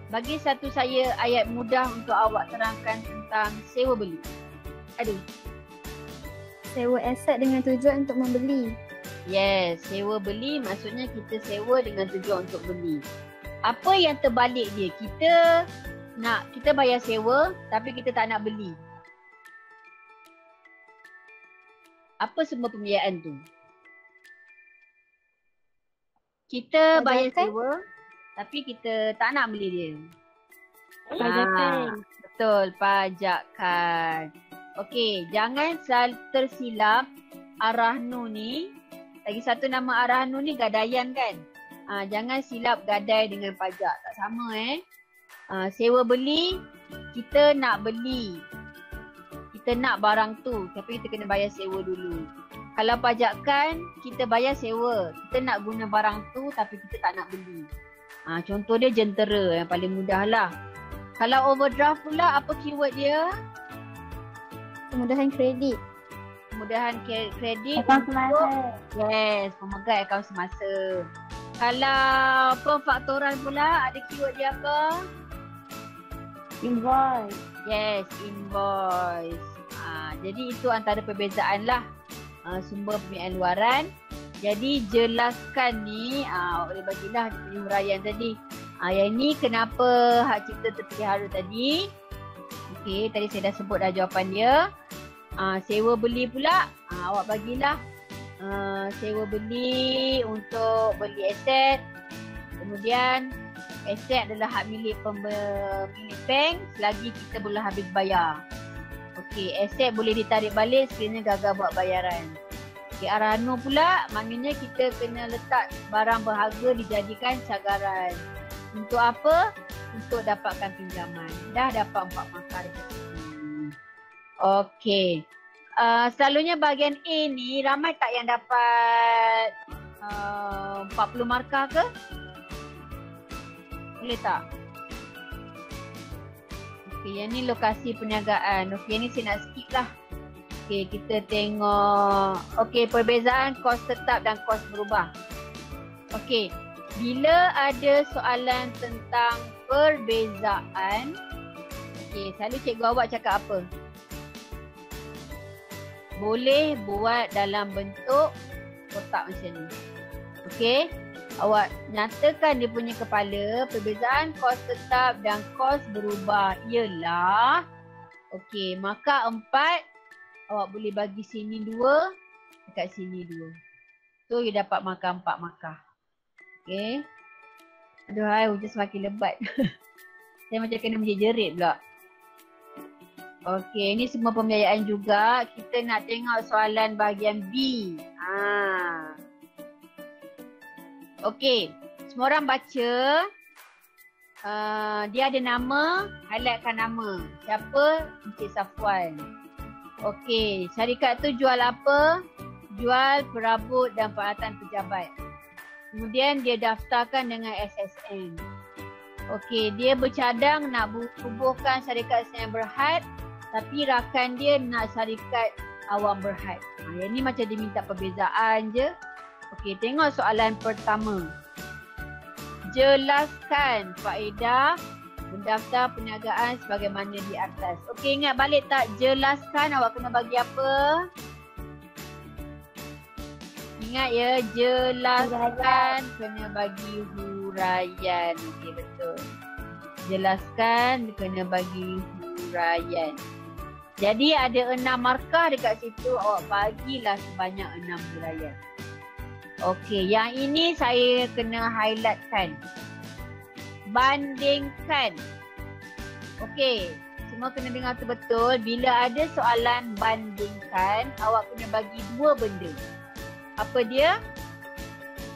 Bagi satu saya ayat mudah untuk awak terangkan tentang sewa beli. Aduh. Sewa aset dengan tujuan untuk membeli. Yes, sewa beli maksudnya kita sewa dengan tujuan untuk beli. Apa yang terbalik dia? Kita bayar sewa tapi kita tak nak beli. Apa sumber pembiayaan tu? Kita bayar sewa tapi kita tak nak beli dia. Pajakan. Betul, pajakan. Okey, jangan tersilap Arahnu ni. Lagi satu nama Arahnu ni gadaian kan? Jangan silap gadai dengan pajak. Tak sama sewa beli, kita nak beli. Kita nak barang tu tapi kita kena bayar sewa dulu. Kalau pajakan, kita bayar sewa. Kita nak guna barang tu tapi kita tak nak beli. Contoh dia jentera yang paling mudah lah. Kalau overdraft pula, apa keyword dia? Kemudahan kredit. Kemudahan kredit. Akaun semasa. Yes, pemegang akaun semasa. Kalau pemfaktoran pula, ada keyword dia apa? Invoice. Yes, invoice. Jadi itu antara perbezaan lah sumber pembiayaan luaran. Jadi jelaskan ni, boleh bagilah dia punya huraian tadi. Yang ni kenapa hak cipta terpelihara tadi. Okey, tadi saya dah sebut dah jawapan dia. Sewa beli pula, awak bagilah. Sewa beli untuk beli aset. Kemudian aset adalah hak milik pemilik bank selagi kita boleh habis bayar. Okey, aset boleh ditarik balik sekiranya gagal buat bayaran. Okey, Arahnu pula maknanya kita kena letak barang berharga dijadikan cagaran. Untuk apa? Untuk dapatkan pinjaman. Dah dapat 4 markah dekat situ. Okey. Selalunya bahagian A ni ramai tak yang dapat 40 markah ke? Boleh tak? Okey, yang ni lokasi perniagaan. Okey, yang ni saya nak skip lah. Okey, kita tengok. Okey, perbezaan kos tetap dan kos berubah. Okey, bila ada soalan tentang perbezaan, okey, selalu cikgu awak cakap apa? Boleh buat dalam bentuk kotak macam ni. Okey, Awak nyatakan dia punya kepala, perbezaan kos tetap dan kos berubah ialah, okey, maka 4, awak boleh bagi sini 2, dekat sini 2. So, you dapat markah 4 markah. Okey. Aduhai, hujan semakin lebat. Saya macam kena menjerit pula. Okey, ini semua pembiayaan juga. Kita nak tengok soalan bahagian B. Okey, semua orang baca. Dia ada nama, highlightkan nama. Siapa? Encik Safwan. Okey, syarikat tu jual apa? Jual perabot dan peralatan pejabat. Kemudian dia daftarkan dengan SSN. Okey, dia bercadang nak kubuhkan syarikat Sdn Berhad, tapi rakan dia nak syarikat Awam Berhad. Yang ni macam dia minta perbezaan je. Okey, tengok soalan pertama. Jelaskan faedah mendaftar perniagaan sebagaimana di atas. Okey, ingat balik tak? Jelaskan, awak kena bagi apa? Ingat ya, jelaskan kena bagi huraian. Okey, betul. Jelaskan kena bagi huraian. Jadi ada 6 markah dekat situ, awak bagilah sebanyak 6 huraian. Okey, yang ini saya kena highlightkan. Bandingkan. Okey, semua kena dengar tu betul. Bila ada soalan bandingkan, awak kena bagi 2 benda. Apa dia?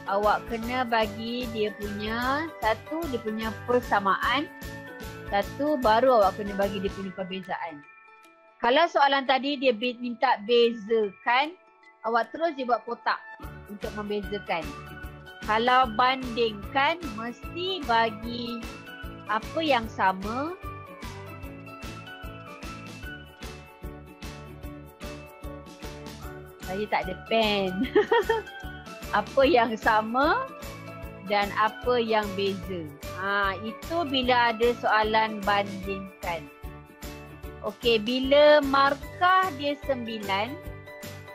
Awak kena bagi dia punya, satu dia punya persamaan, satu baru awak kena bagi dia punya perbezaan. Kalau soalan tadi dia minta bezakan, awak terus dia buat kotak untuk membezakan. Kalau bandingkan, mesti bagi apa yang sama. Saya tak ada pen. Apa yang sama dan apa yang beza. Itu bila ada soalan bandingkan. Okey, bila markah dia 9,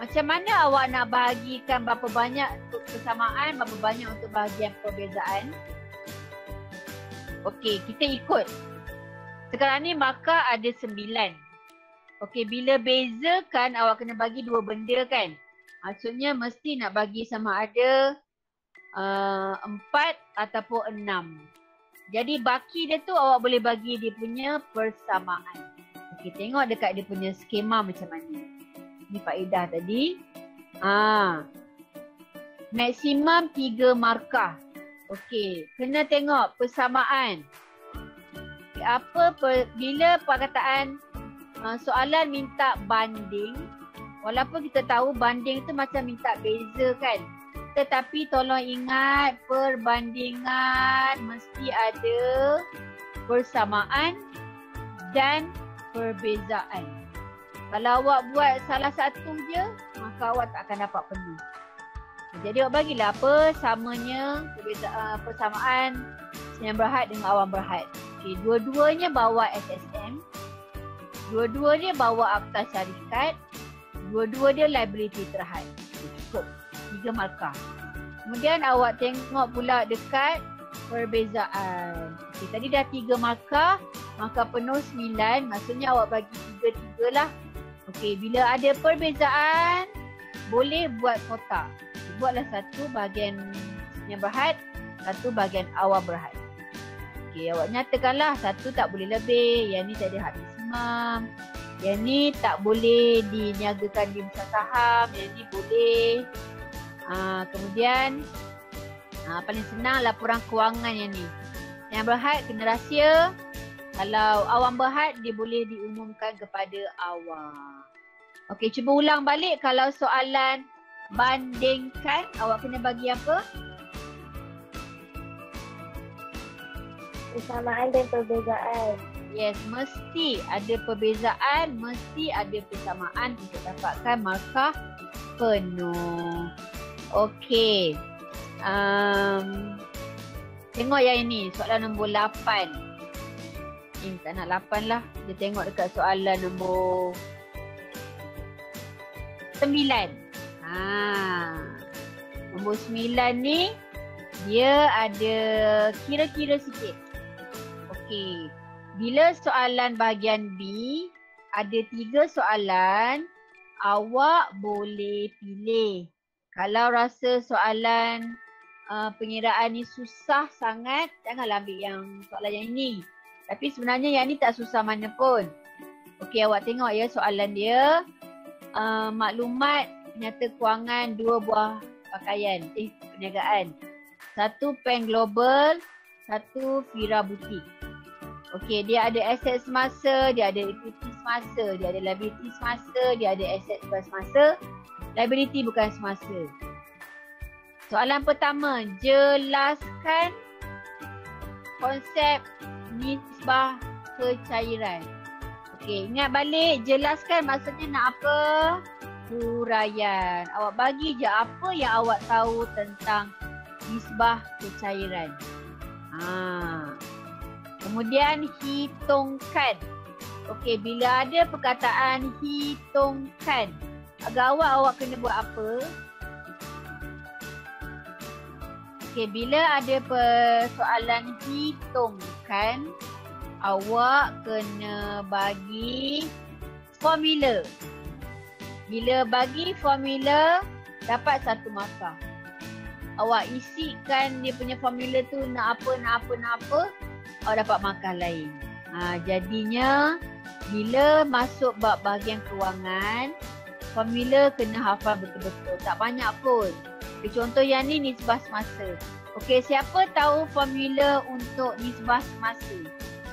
macam mana awak nak bahagikan berapa banyak untuk persamaan, berapa banyak untuk bahagian perbezaan? Okey, kita ikut. Sekarang ni markah ada 9. Okey, bila bezakan awak kena bagi 2 benda kan? Maksudnya mesti nak bagi sama ada 4 ataupun 6. Jadi baki dia tu awak boleh bagi dia punya persamaan. Okey, tengok dekat dia punya skema macam mana. Ni faedah tadi. Maksimum 3 markah. Okey, kena tengok persamaan. Bila perkataan soalan minta banding, walaupun kita tahu banding tu macam minta beza kan. Tetapi tolong ingat, perbandingan mesti ada persamaan dan perbezaan. Kalau awak buat salah satu je, maka awak tak akan dapat penuh. Jadi awak bagilah apa samanya, persamaan Sdn Berhad dengan Awam Berhad. Okay, dua-duanya bawa SSM, dua-duanya bawa akta syarikat, dua-dua dia liability terhad. Cukup 3 markah. Kemudian awak tengok pula dekat perbezaan. Okay, tadi dah 3 markah, maka penuh 9, maksudnya awak bagi 3-3 lah. Okey, bila ada perbezaan, boleh buat kotak. Buatlah satu bahagian Sdn Berhad, satu bahagian Awam Berhad. Okey, awak nyatakanlah satu tak boleh lebih, yang ni tak ada had maksimum, yang ni tak boleh diniagakan di bursa saham, yang ni boleh. Kemudian paling senang laporan kewangan yang ni. Sdn Berhad kena rahsia. Kalau Awam Berhad, dia boleh diumumkan kepada awam. Okey, cuba ulang balik. Kalau soalan bandingkan, awak kena bagi apa? Persamaan dan perbezaan. Yes, mesti ada perbezaan, mesti ada persamaan untuk dapatkan markah penuh. Okey. Tengok yang ini, soalan nombor 8. Tak nak 8 lah. Dia tengok dekat soalan nombor 9. Nombor 9 ni Dia ada kira-kira sikit. Okey. Bila soalan bahagian B, ada 3 soalan, awak boleh pilih. Kalau rasa soalan pengiraan ni susah sangat, janganlah ambil yang soalan yang ini. Tapi sebenarnya yang ni tak susah mana pun. Okey, awak tengok ya soalan dia. Maklumat nyata kewangan 2 buah pakaian, perniagaan. 1 pen global, 1 Fira butik. Okey, dia ada aset semasa, dia ada equity semasa, dia ada liability semasa, dia ada aset bukan semasa, liability bukan semasa. Soalan pertama, jelaskan konsep nisbah kecairan. Okey, ingat balik, jelaskan maksudnya nak apa? Huraian. Awak bagi je apa yang awak tahu tentang nisbah kecairan. Kemudian hitungkan. Okey, bila ada perkataan hitungkan, agak awak kena buat apa? Okey, bila ada persoalan hitungkan, awak kena bagi formula. Bila bagi formula, dapat 1 markah. Awak isikan dia punya formula tu nak apa, awak dapat markah lain. Jadinya bila masuk bab bahagian kewangan, formula kena hafal betul-betul. Tak banyak pun. Contoh yang ni nisbah semasa. Okey, siapa tahu formula untuk nisbah semasa?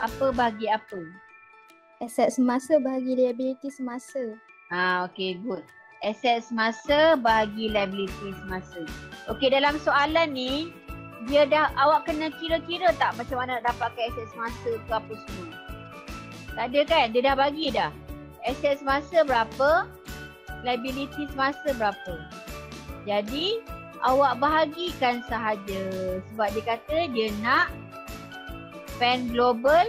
Apa bagi apa? Aset semasa bahagi liability semasa. Okey, good. Aset semasa bahagi liability semasa. Okey, dalam soalan ni, dia dah awak kena kira-kira tak macam mana nak dapatkan aset semasa ke apa semua. Tak ada kan? Dia dah bagi dah. Aset semasa berapa? Liability semasa berapa? Jadi, awak bahagikan sahaja. Sebab dia kata dia nak pen global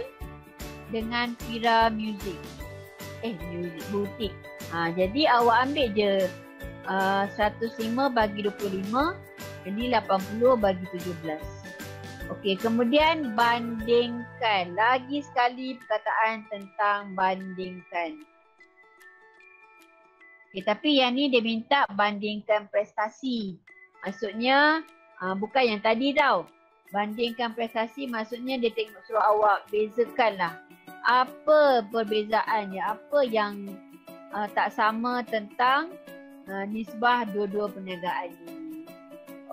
dengan Fira music. Music butik. Jadi awak ambil je 105 bagi 25. Jadi 80 bagi 17. Okey, kemudian bandingkan. Lagi sekali perkataan tentang bandingkan. Okey, tapi yang ni dia minta bandingkan prestasi. Maksudnya bukan yang tadi tau. Bandingkan prestasi maksudnya dia tengok suruh awak bezakanlah. Apa perbezaannya, apa yang tak sama tentang nisbah dua-dua perniagaan ni.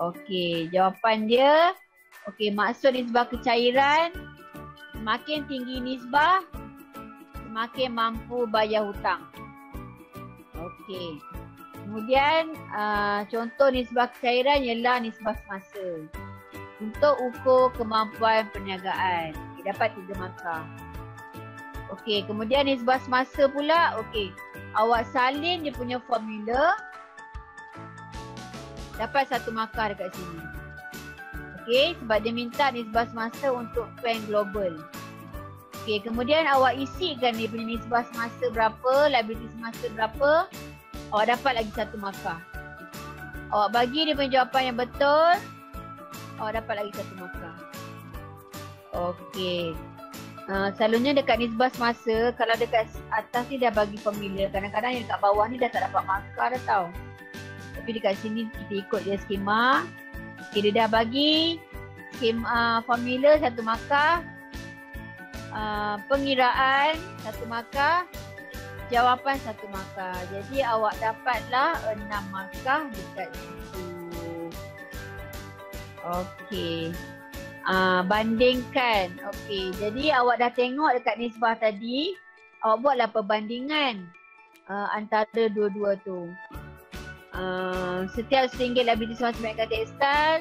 Okey, jawapan dia, okey, maksud nisbah kecairan, semakin tinggi nisbah, semakin mampu bayar hutang. Okey. Kemudian contoh nisbah kecairan ialah nisbah semasa. Untuk ukur kemampuan perniagaan. Okay, dapat 3 markah. Okey, kemudian nisbah semasa pula. Okey, awak salin dia punya formula. Dapat 1 markah dekat sini. Okey, sebab dia minta nisbah semasa untuk pen global. Okey, kemudian awak isikan dia punya nisbah semasa berapa, liability semasa berapa. Awak dapat lagi 1 markah. Awak bagi dia punya jawapan yang betul, awak dapat lagi 1 markah. Okey. Selalunya dekat nisbah semasa, kalau dekat atas ni dah bagi formula. Kadang-kadang yang dekat bawah ni dah tak dapat markah dah tau. Tapi dekat sini kita ikut dia skema. Okay, dia dah bagi skema formula 1 markah. Pengiraan 1 markah. Jawapan 1 markah. Jadi awak dapatlah 6 markah dekat situ. Okey. Bandingkan. Okey. Jadi awak dah tengok dekat nisbah tadi. Awak buatlah perbandingan antara dua-dua tu. Setiap RM1 liability semasa perniagaan tekstil,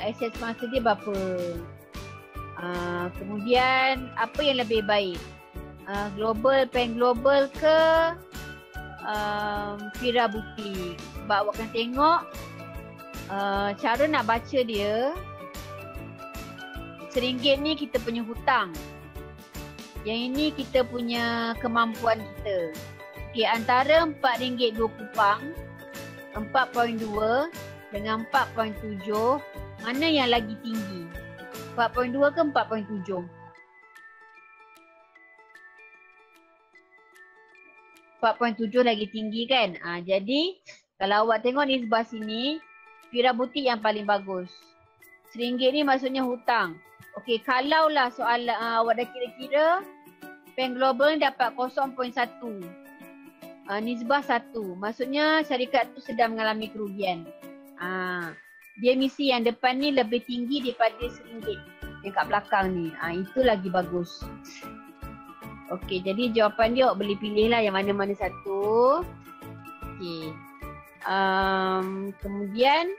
aset semasa dia berapa? Kemudian apa yang lebih baik? Global, pen global ke Fira butik? Sebab awak akan tengok cara nak baca dia. RM1 ni kita punya hutang. Yang ini kita punya kemampuan kita. Okey, antara RM4.20, 4.2 dengan 4.7, Mana yang lagi tinggi? 4.2 ke 4.7? 4.7 lagi tinggi kan? Jadi kalau awak tengok ni sebelah sini, Fira butik yang paling bagus. RM1 ni maksudnya hutang. Okey, kalaulah soalan awak dah kira-kira, Bank Global ni dapat 0.1. Nisbah 1. Maksudnya syarikat tu sedang mengalami kerugian. Dia misi yang depan ni lebih tinggi daripada RM1 yang kat belakang ni. Itu lagi bagus. Okey, jadi jawapan dia awak boleh pilih lah yang mana-mana satu. Okey. Kemudian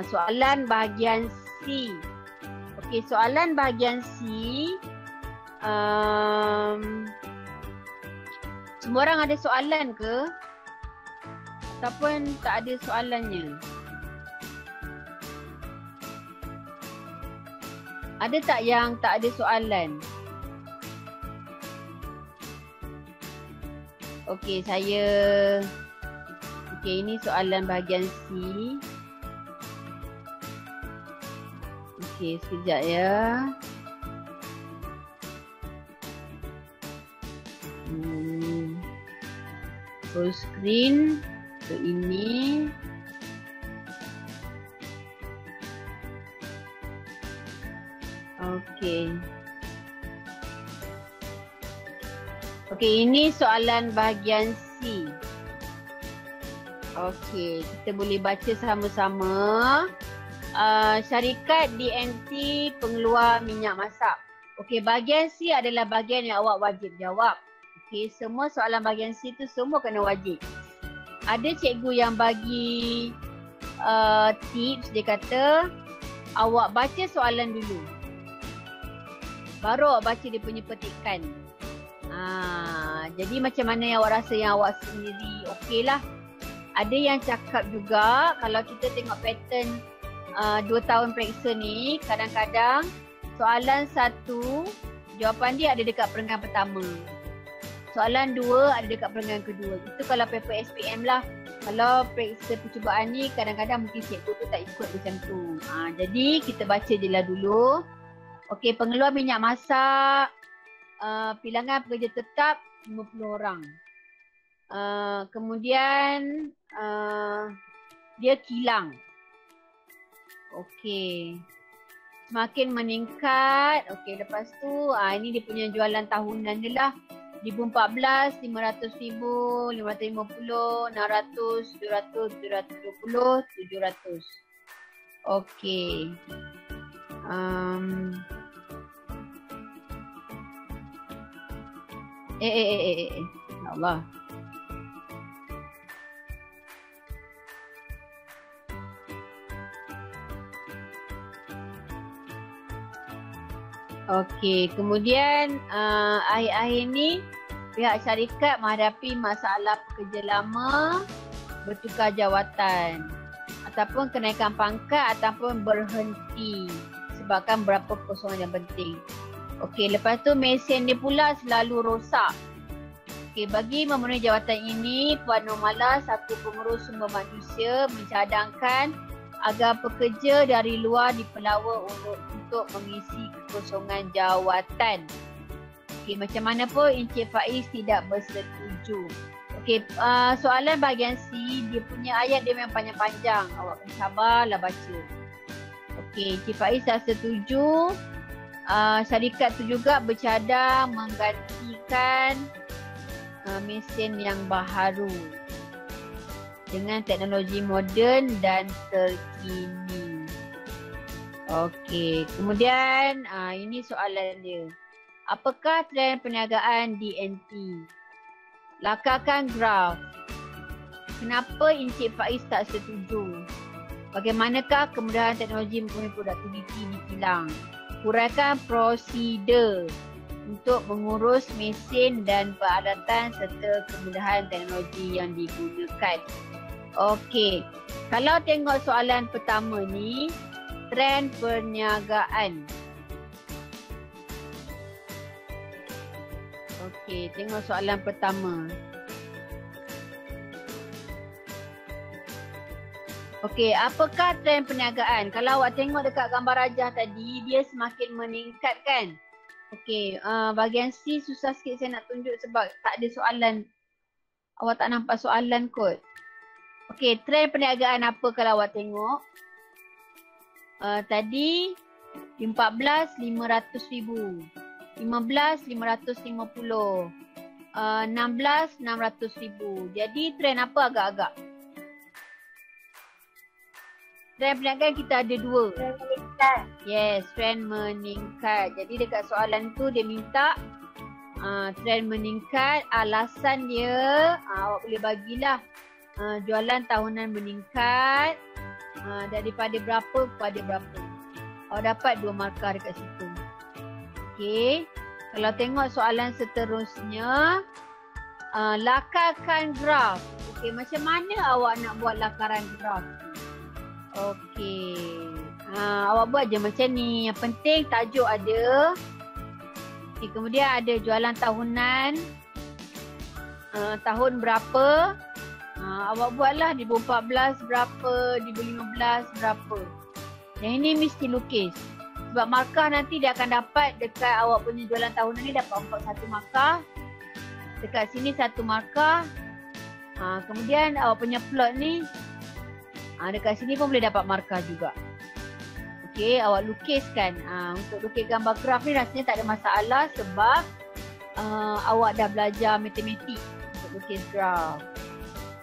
soalan bahagian C. Okey, soalan bahagian C. Semua orang ada soalan ke? Ataupun tak ada soalannya? Ada tak yang tak ada soalan? Okey, ini soalan bahagian C. Okey, sekejap ya. Full screen untuk ini. Okey, ini soalan bahagian C. Okey, kita boleh baca sama-sama. Syarikat DNT pengeluar minyak masak. Okey, bahagian C adalah bahagian yang awak wajib jawab. Okey, semua soalan bahagian C tu semua kena wajib. Ada cikgu yang bagi tips, dia kata awak baca soalan dulu. Baru awak baca dia punya petikan. Jadi macam mana yang awak rasa yang awak sendiri okey lah. Ada yang cakap juga kalau kita tengok pattern 2 tahun periksa ni, kadang-kadang soalan 1 jawapan dia ada dekat perenggan pertama. Soalan 2 ada dekat perenggan kedua. Itu kalau paper SPM lah. Kalau periksa percubaan ni kadang-kadang mungkin cikgu tu tak ikut macam tu. Jadi kita baca je lah dulu. Okey, pengeluar minyak masak. Bilangan pekerja tetap 50 orang. Kemudian dia kilang. Okey. Semakin meningkat. Okey, lepas tu ini dia punya jualan tahunan dia lah. 2014 500,000, 550, 600, 700, 720, 700. Okey. Ya Allah. Okey, kemudian akhir-akhir ni pihak syarikat menghadapi masalah pekerja lama bertukar jawatan ataupun kenaikan pangkat ataupun berhenti sebabkan berapa kekosongan yang penting. Okey, lepas tu mesin dia pula selalu rosak. Okey, bagi memenuhi jawatan ini, Puan Normala selaku pengurus sumber manusia mencadangkan agar pekerja dari luar dipelawa untuk mengisi kekosongan jawatan. Okey, macam mana pun Encik Faiz tidak bersetuju. Okey, soalan bahagian C, dia punya ayat dia memang panjang-panjang. Awak kena sabarlah baca. Okey, Encik Faiz tak setuju. Syarikat tu juga bercadang menggantikan mesin yang baharu dengan teknologi moden dan terkini. Okey, kemudian ini soalan dia. Apakah trend perniagaan DNT? Lakarkan graf. Kenapa Encik Faiz tak setuju? Bagaimanakah kemudahan teknologi mempunyai produktiviti di kilang? Huraikan prosedur untuk mengurus mesin dan peralatan serta kemudahan teknologi yang digunakan. Okey, kalau tengok soalan pertama ni, trend perniagaan. Okey, tengok soalan pertama. Okey, apakah trend perniagaan? Kalau awak tengok dekat gambar rajah tadi, dia semakin meningkat kan? Okey, bahagian C susah sikit saya nak tunjuk sebab tak ada soalan. Awak tak nampak soalan kot. Okey, trend perniagaan apa kalau awak tengok? Tadi 14, 500,000. 15, 550. 16, 600,000. Jadi trend apa agak-agak? Trend perniagaan kita ada dua. Trend meningkat. Yes, trend meningkat. Jadi dekat soalan tu dia minta trend meningkat. Alasan dia awak boleh bagilah jualan tahunan meningkat daripada berapa kepada berapa. Awak dapat 2 markah dekat situ. Okey. Kalau tengok soalan seterusnya, lakarkan graf. Okey, macam mana awak nak buat lakaran graf? Okey. Awak buat je macam ni. Yang penting tajuk ada. Okay, kemudian ada jualan tahunan. Tahun berapa. Awak buatlah 2014 berapa, 2015 berapa. Yang ini mesti lukis. Sebab markah nanti dia akan dapat dekat awak punya jualan tahunan ni dapat 41 markah. Dekat sini 1 markah. Kemudian awak punya plot ni dekat sini pun boleh dapat markah juga. Okey, awak lukiskan. Untuk lukis gambar graf ni rasanya tak ada masalah sebab awak dah belajar matematik untuk lukis graf.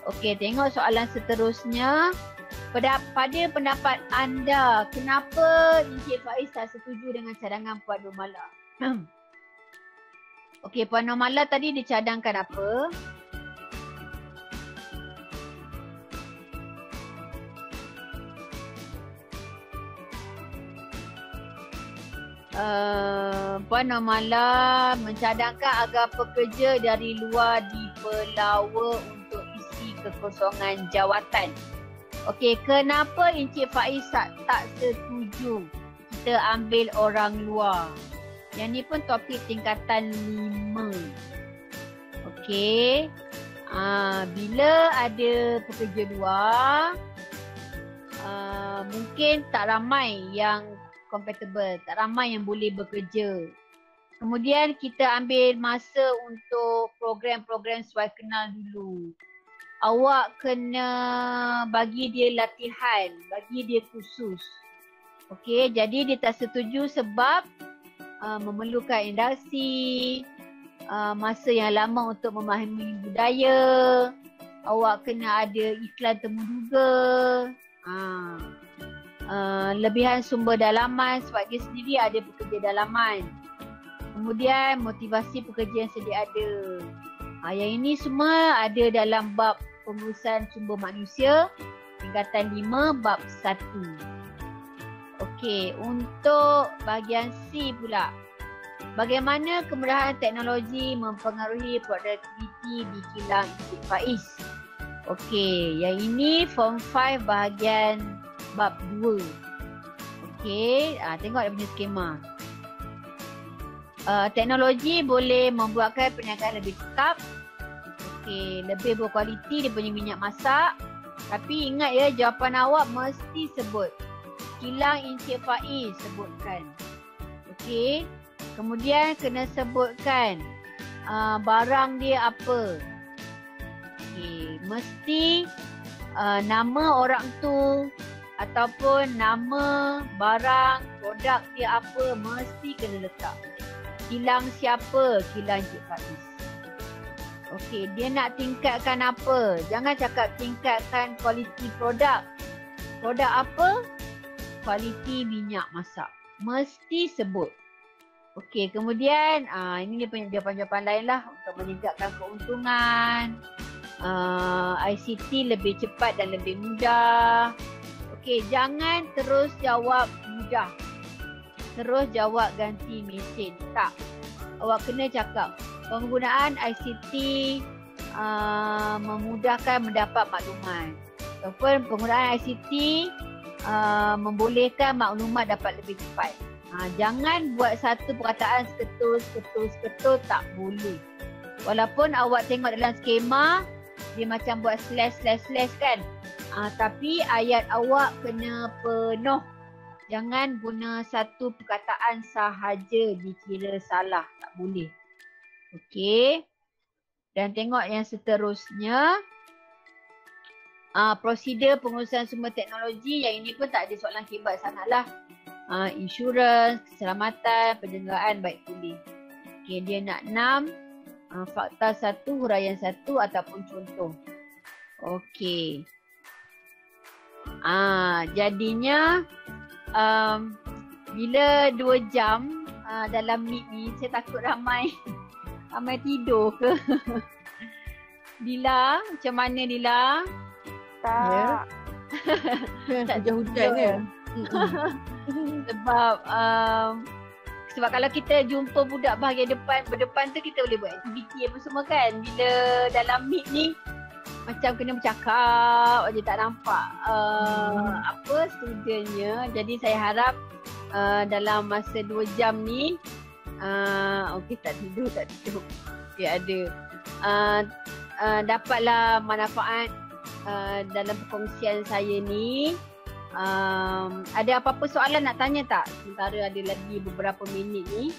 Okey, tengok soalan seterusnya. Pada pendapat anda, kenapa Encik Faiz tak setuju dengan cadangan Puan Nur Mala? Okey, Puan Nur Mala tadi dicadangkan apa? Puan Nur Mala mencadangkan agar pekerja dari luar dipelawa untuk isi kekosongan jawatan. Okey, kenapa Encik Faiz tak setuju kita ambil orang luar? Yang ni pun topik tingkatan 5. Okey. Bila ada pekerja luar, mungkin tak ramai yang compatible, tak ramai yang boleh bekerja. Kemudian kita ambil masa untuk program-program sesuai kenal dulu. Awak kena bagi dia latihan, bagi dia kursus. Okey, jadi dia tak setuju sebab memerlukan induksi, masa yang lama untuk memahami budaya. Awak kena ada iklan temuduga. Lebihan sumber dalaman sebab dia sendiri ada pekerja dalaman. Kemudian motivasi pekerja yang sedia ada. Yang ini semua ada dalam bab pengurusan sumber manusia tingkatan 5 bab 1. Okey, untuk bahagian C pula. Bagaimana kemudahan teknologi mempengaruhi produktiviti di kilang Encik Faiz? Okey, yang ini form 5 bahagian bab 2. Okey, tengok dia punya skema. Teknologi boleh membuatkan perniagaan lebih tetap. Okey, lebih berkualiti dia punya minyak masak. Tapi ingat ya, jawapan awak mesti sebut kilang Encik Faiz, sebutkan. Okey, kemudian kena sebutkan barang dia apa. Okey, mesti nama orang tu ataupun nama barang, produk dia apa mesti kena letak. Kilang siapa? Kilang Encik Faiz. Okey, dia nak tingkatkan apa? Jangan cakap tingkatkan kualiti produk. Produk apa? Kualiti minyak masak. Mesti sebut. Okey, kemudian ini dia punya jawapan-jawapan lain lah untuk meningkatkan keuntungan. ICT lebih cepat dan lebih mudah. Okey, jangan terus jawab mudah. Terus jawab ganti mesin. Tak. Awak kena cakap penggunaan ICT memudahkan mendapat maklumat. Ataupun penggunaan ICT membolehkan maklumat dapat lebih cepat. Jangan buat satu perkataan seketul, tak boleh. Walaupun awak tengok dalam skema, dia macam buat slash kan. Tapi ayat awak kena penuh. Jangan guna satu perkataan sahaja dikira salah. Tak boleh. Okey. Dan tengok yang seterusnya. Prosedur pengurusan sumber teknologi. Yang ini pun tak ada soalan hebat sangatlah. Insurans, keselamatan, penjangkaan baik tulis. Okey, dia nak 6. Fakta 1, huraian 1 ataupun contoh. Okey. Jadinya bila 2 jam dalam meet ni, saya takut ramai tidur ke? Dila, macam mana Dila? Tak. Tak hujan ya. Sebab kalau kita jumpa budak bahagian berdepan tu, kita boleh buat aktiviti apa semua kan. Bila dalam meet ni macam kena bercakap aja, tak nampak studentnya. Jadi saya harap dalam masa 2 jam ni okey, tak tidur. Okey, ada dapatlah manfaat dalam perkongsian saya ni. Ada apa-apa soalan nak tanya tak? Sementara ada lagi beberapa minit ni.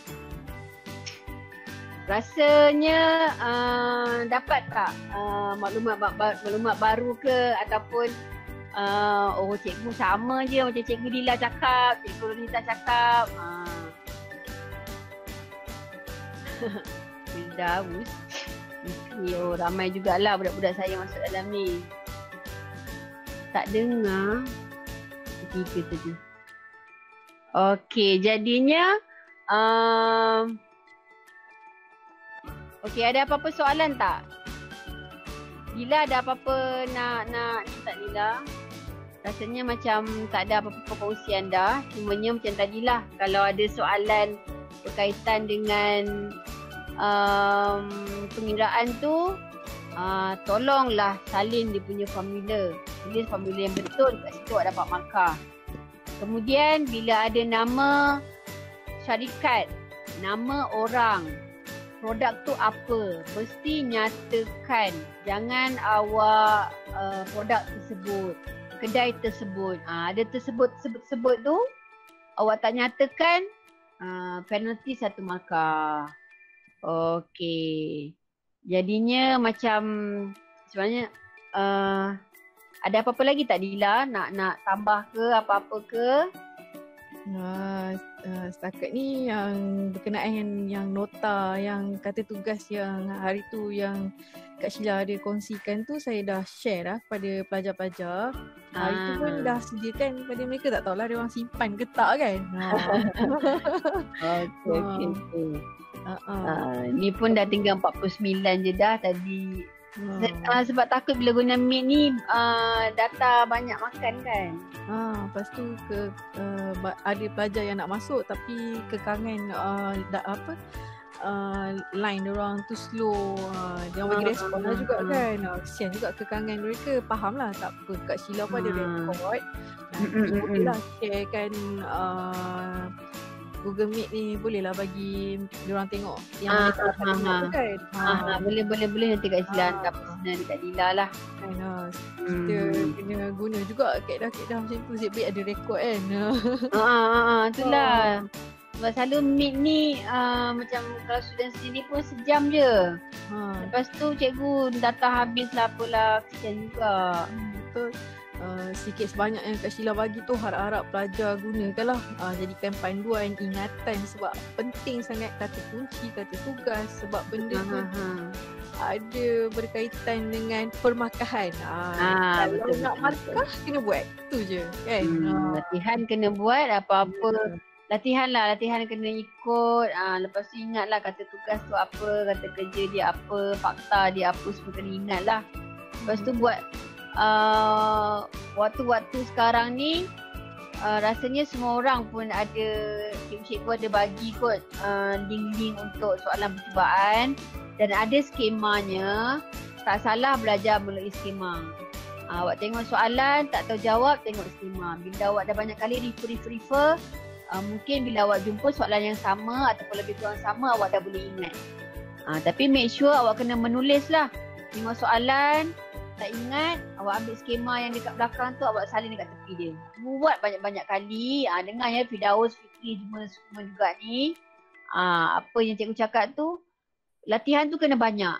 Rasanya dapat tak maklumat baru ke, ataupun cikgu sama je macam cikgu Dila cakap, cikgu Ronita cakap. Firdaus. Ramai jugalah budak-budak saya masuk dalam ni. Tak dengar. Kita tadi. Okey, jadinya okey, ada apa-apa soalan tak? Dila ada apa-apa nak ni tak Dila? Rasanya macam tak ada apa-apa perkongsian dah. Cumanya macam tadilah, kalau ada soalan berkaitan dengan pengiraan tu, tolonglah salin dia punya formula. Tulis formula yang betul, kat situ awak dapat markah. Kemudian bila ada nama syarikat, nama orang, produk tu apa, mesti nyatakan. Jangan awak produk tersebut, kedai tersebut, ada tersebut tu awak tak nyatakan, penalti 1 markah. Okey. Jadinya macam sebenarnya ada apa-apa lagi tak Dila? Nak tambah ke apa-apa ke? Setakat ni yang berkenaan yang nota, yang kata tugas yang hari tu yang Kak Sheila ada kongsikan tu, saya dah share dah kepada pelajar-pelajar. Hari tu pun dah sediakan kepada mereka, tak tahulah dia orang simpan ke tak kan. Okey. Ni pun dah tinggal 49 je dah tadi. Sebab takut bila guna Meet ni data banyak makan kan. Lepas tu ada pelajar yang nak masuk tapi kekangan line diorang tu slow. Dia bagi respon lah juga kan. Kesian juga kekangan mereka. Faham lah, tak apa. Kak Sheila pun ada record. Nanti boleh lah sharekan Google Meet ni, bolehlah bagi diorang tengok yang mereka dapat kan. Boleh nanti Kak Sheila hantar personal dekat Dila lah. Kita kena guna juga kaedah-kaedah macam tu. Sebab ada rekod kan. Itulah. Sebab selalu Meet ni macam kalau student sendiri pun sejam je. Lepas tu cikgu data habis lah apalah, kesian juga. Betul. Sikit sebanyak yang Kak Sheila bagi tu harap-harap pelajar gunakanlah. Jadikan panduan, ingatan, sebab penting sangat kata kunci, kata tugas. Sebab benda tu ada berkaitan dengan permarkahan. Kalau betul, nak markah kena buat tu je kan. Latihan kena buat apa-apa. Latihan kena ikut. Lepas tu ingatlah kata tugas tu apa, kata kerja dia apa, fakta dia apa, semua kena ingat lah. Lepas tu buat waktu-waktu sekarang ni rasanya semua orang pun ada, cikgu-cikgu ada bagi kot link-link untuk soalan percubaan dan ada skemanya. Tak salah belajar melalui skema. Awak tengok soalan, tak tahu jawab, tengok skema. Bila awak dah banyak kali refer, mungkin bila awak jumpa soalan yang sama ataupun lebih kurang sama, awak dah boleh ingat. Tapi make sure awak kena menulis lah. Tengok soalan, tak ingat, awak ambil skema yang dekat belakang tu, awak salin dekat tepi dia. Buat banyak-banyak kali. Dengar ya Firdaus, Fikri semua juga ni. Apa yang cikgu cakap tu, latihan tu kena banyak.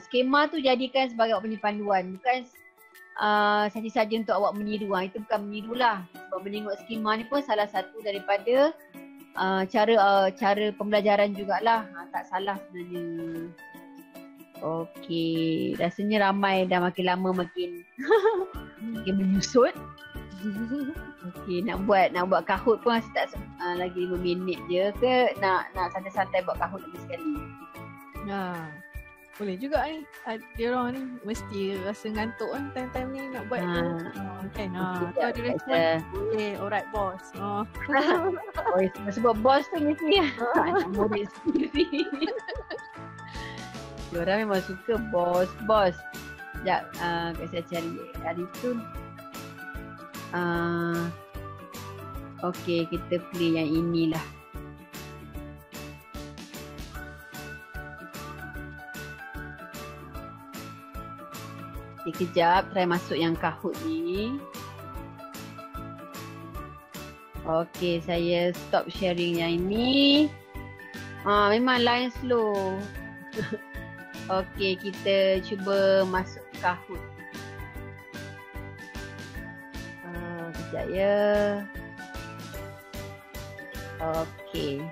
Skema tu jadikan sebagai awak punya panduan. Bukan saja-saja untuk awak meniru. Itu bukan meniru lah. Sebab menengok skema ni pun salah satu daripada cara pembelajaran jugalah. Tak salah sebenarnya. Okey, rasanya ramai dah makin lama makin menyusut. Okey, nak buat kahut pun masih tak lagi 5 minit je ke nak santai-santai buat kahut lagi sekali. Boleh juga ni. Dia orang ni mesti rasa ngantuk kan time-time ni nak buat tu. Kan. Tu ada respon. Boleh. Alright boss. Sebab bos tu mesti murid sendiri. Diorang memang suka bos. Sekejap, saya cari hari tu. Okey, kita play yang inilah. Kejap, try masuk yang Kahoot ni. Okey, saya stop sharing yang ini. Memang line slow. Okey, kita cuba masuk Kahoot. Sekejap ya. Okey.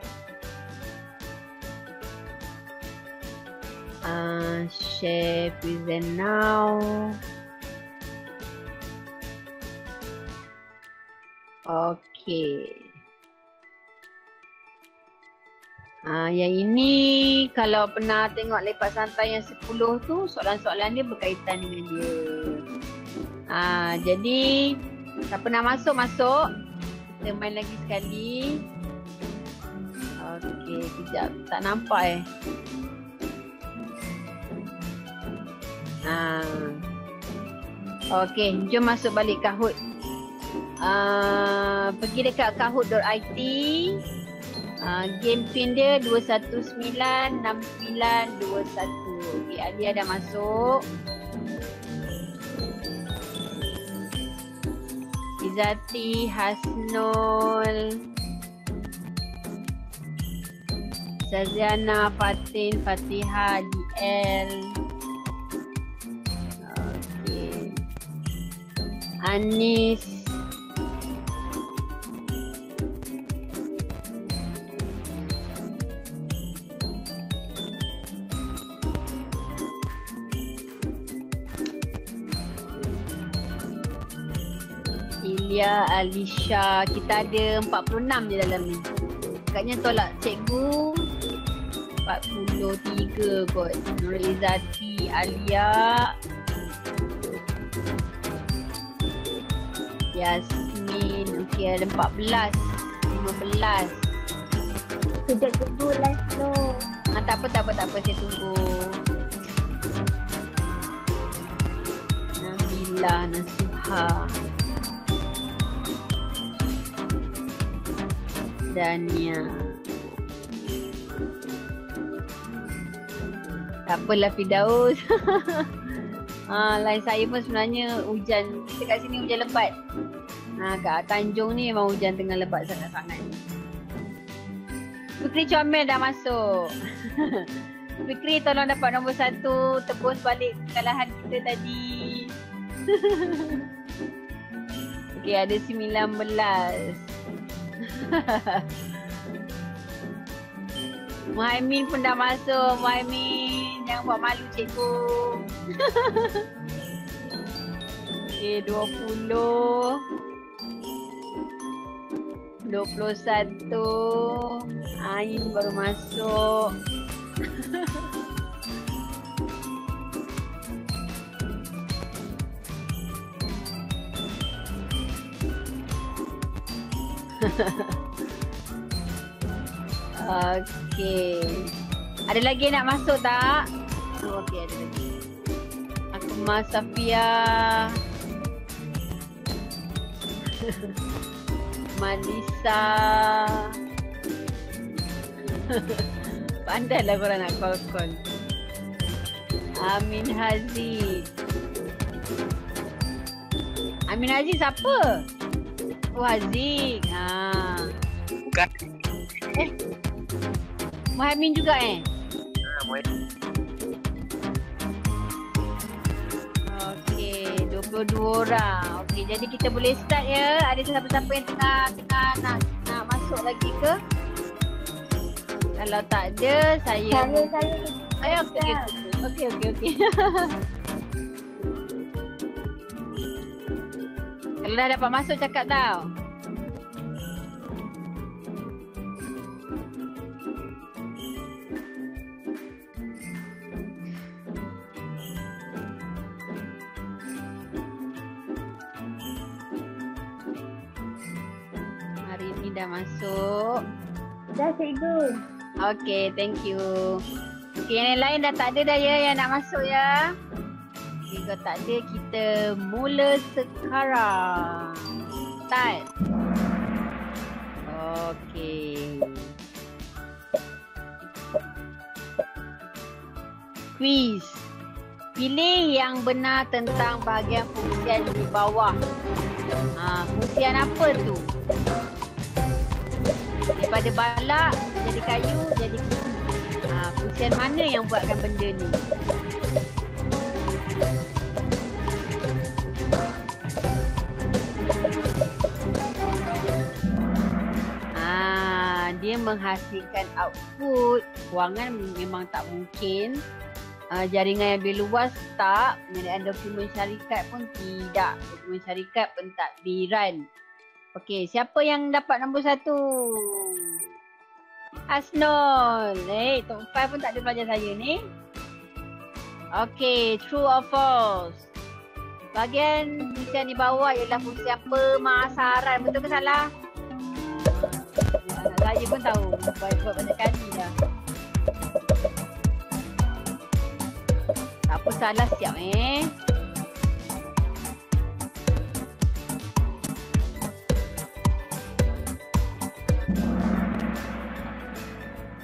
Share present now. Okey. Yang ini kalau pernah tengok Lepak Santai yang 10 tu, soalan-soalan dia berkaitan dengan dia. Jadi siapa nak masuk. Kita main lagi sekali. Okey, kejap. Tak nampak Okey, jom masuk balik Kahoot. Pergi dekat kahoot.it. Game pin dia 2196921. Okey, Alia dah masuk. Izati, Hasnul, Saziana, Fatin, Fatihah, DL. Okey. Anis. Ilya, Alisha. Kita ada 46 je dalam ni. Agaknya tolak cikgu 43 kot. Nur Izati, Alia, Yasmin. Okey, ada 14, 15. Sekejap tunggu live slow. Tak apa. Saya tunggu. Nabila, Nasuha, Dania. Tak apalah Firdaus. Lain saya pun sebenarnya hujan. Kita kat sini hujan lebat. Kat Tanjung ni memang hujan tengah lebat sangat-sangat. Fikri Comel dah masuk. Fikri tolong dapat nombor 1. Tebus balik kekalahan kita tadi. Okey, ada 19. Muhaimin pun dah masuk. Muhaimin, jangan buat malu cikgu. Okay, 20, 21. Ain baru masuk. Okey. Ada lagi nak masuk tak? Okey, ada lagi. Akmal Safia. Malisa. Pandailah korang nak call-call. Amin Haziq. Amin Aziz siapa? Oh Haziq. Bukan. Muhammad juga Okey, 22 orang. Okey, jadi kita boleh start ya. Ada siapa-siapa yang tengah nak masuk lagi ke? Kalau tak ada, saya okey. Kalau dah dapat masuk cakap tau. Hari ni dah masuk. Dah cikgu. Okay, thank you. Okay, yang lain dah tak ada dah ya yang nak masuk ya. Okay, kalau tak ada, kita mula sekarang. Start. Okay. Quiz. Pilih yang benar tentang bahagian fungsian di bawah. Fungsian apa tu? Daripada balak jadi kayu jadi kuku. Fungsian mana yang buatkan benda ni? Dia menghasilkan output. Kewangan memang tak mungkin. Jaringan yang lebih luas tak. Penyediaan dokumen syarikat pun tidak. Dokumen syarikat pentadbiran. Okey, siapa yang dapat nombor 1? Asnol. Top 5 pun tak ada pelajar saya ni. Okey, true or false? Bahagian fungsian di bawah ialah fungsian pemasaran. Betul ke salah? Anak saya pun tahu. Buat banyak kali dah. Tak apa salah, siap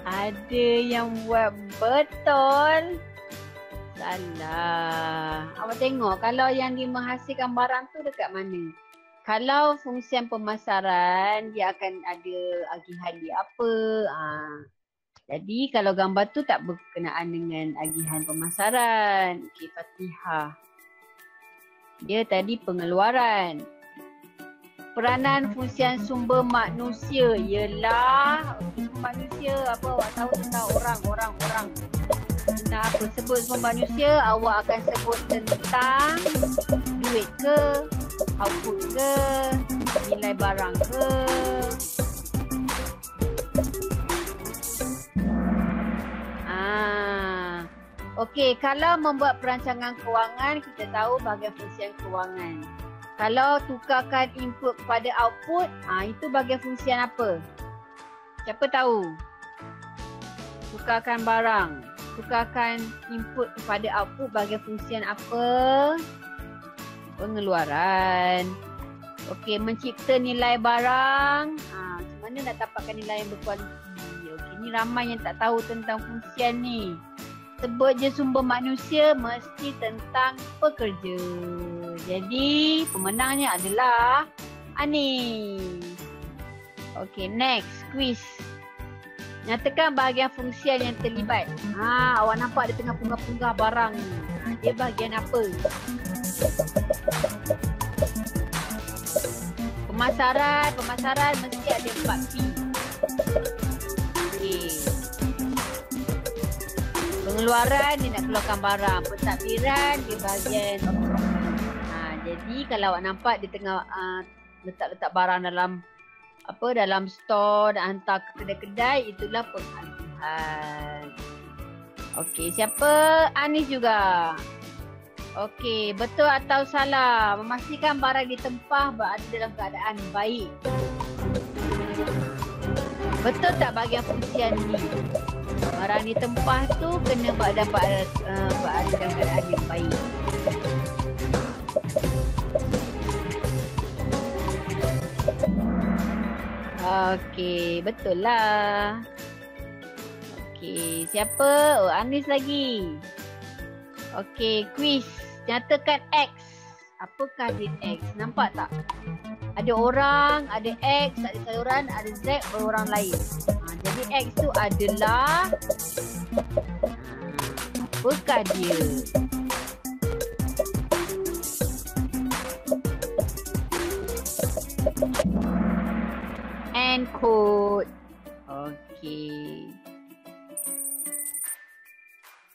Ada yang buat betul. Salah. Awak tengok kalau yang dia menghasilkan barang tu dekat mana. Kalau fungsian pemasaran, dia akan ada agihan dia apa. Jadi kalau gambar tu tak berkenaan dengan agihan pemasaran. Okey, Fatihah. Dia tadi pengeluaran. Peranan fungsian sumber manusia ialah manusia apa awak tahu tentang orang. Tentang apa sebut sumber manusia, awak akan sebut tentang duit ke, output ke, nilai barang ke. Okey, kalau membuat perancangan kewangan, kita tahu bahagian fungsian kewangan. Kalau tukarkan input kepada output, itu bahagian fungsian apa? Siapa tahu? Tukarkan barang. Tukarkan input kepada output, bahagian fungsian apa? Pengeluaran. Okey, mencipta nilai barang. Macam mana nak dapatkan nilai yang berkualiti? Okey, ni ramai yang tak tahu tentang fungsian ni. Sebut je sumber manusia mesti tentang pekerja. Jadi pemenangnya adalah Anis. Okey, next quiz. Nyatakan bahagian fungsian yang terlibat. Awak nampak dia tengah punggah-punggah barang ni. Dia bahagian apa? Pemasaran mesti ada 4P. Okey. Pengeluaran dia nak keluarkan barang. Pentadbiran dia bahagian jadi kalau awak nampak dia tengah letak-letak barang dalam store dan hantar ke kedai-kedai, itulah pengalihan. Okey, siapa? Anis juga. Okey, betul atau salah? Memastikan barang ditempah berada dalam keadaan baik. Betul tak bahagian fungsian ni? Barang ditempah tu kena berada dalam keadaan yang baik. Okey, betul lah. Okey, siapa? Anis lagi. Okey, quiz. Nyatakan X Apakah dia X? Nampak tak? Ada orang, ada X, ada saluran, ada Z, orang lain. Jadi X tu adalah apakah dia? Encode. Okey.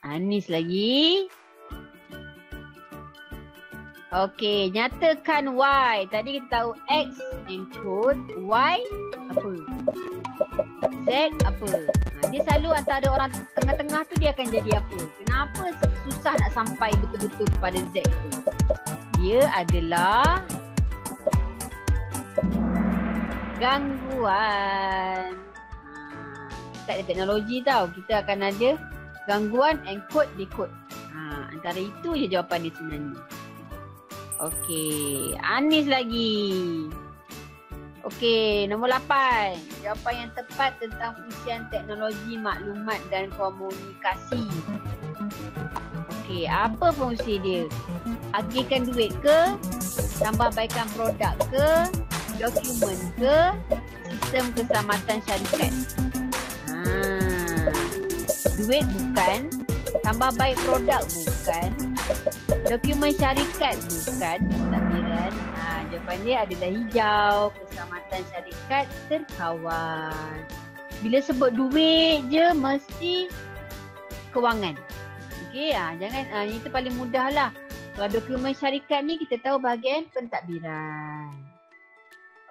Anis lagi. Okey, nyatakan Y. Tadi kita tahu X encode, Y apa? Z apa? Dia selalu antara orang tengah-tengah tu dia akan jadi apa? Kenapa susah nak sampai betul-betul kepada Z tu? Dia adalah gangguan. Kita ada teknologi tau. Kita akan ada gangguan encode, decode. Antara itu je jawapan dia sebenarnya. Okey, Anis lagi. Okey, nombor 8. Jawapan yang tepat tentang fungsian teknologi maklumat dan komunikasi. Okey, apa fungsi dia? Agihkan duit ke? Tambah baikkan produk ke? Dokumen ke? Sistem keselamatan syarikat. Duit bukan. Tambah baik produk bukan. Dokumen syarikat bukan. Takdiran. Jawapan dia adalah hijau. Keselamatan syarikat terkawal. Bila sebut duit je mesti kewangan. Okey, jangan itu paling mudah lah. Kalau dokumen syarikat ni kita tahu bahagian pentadbiran.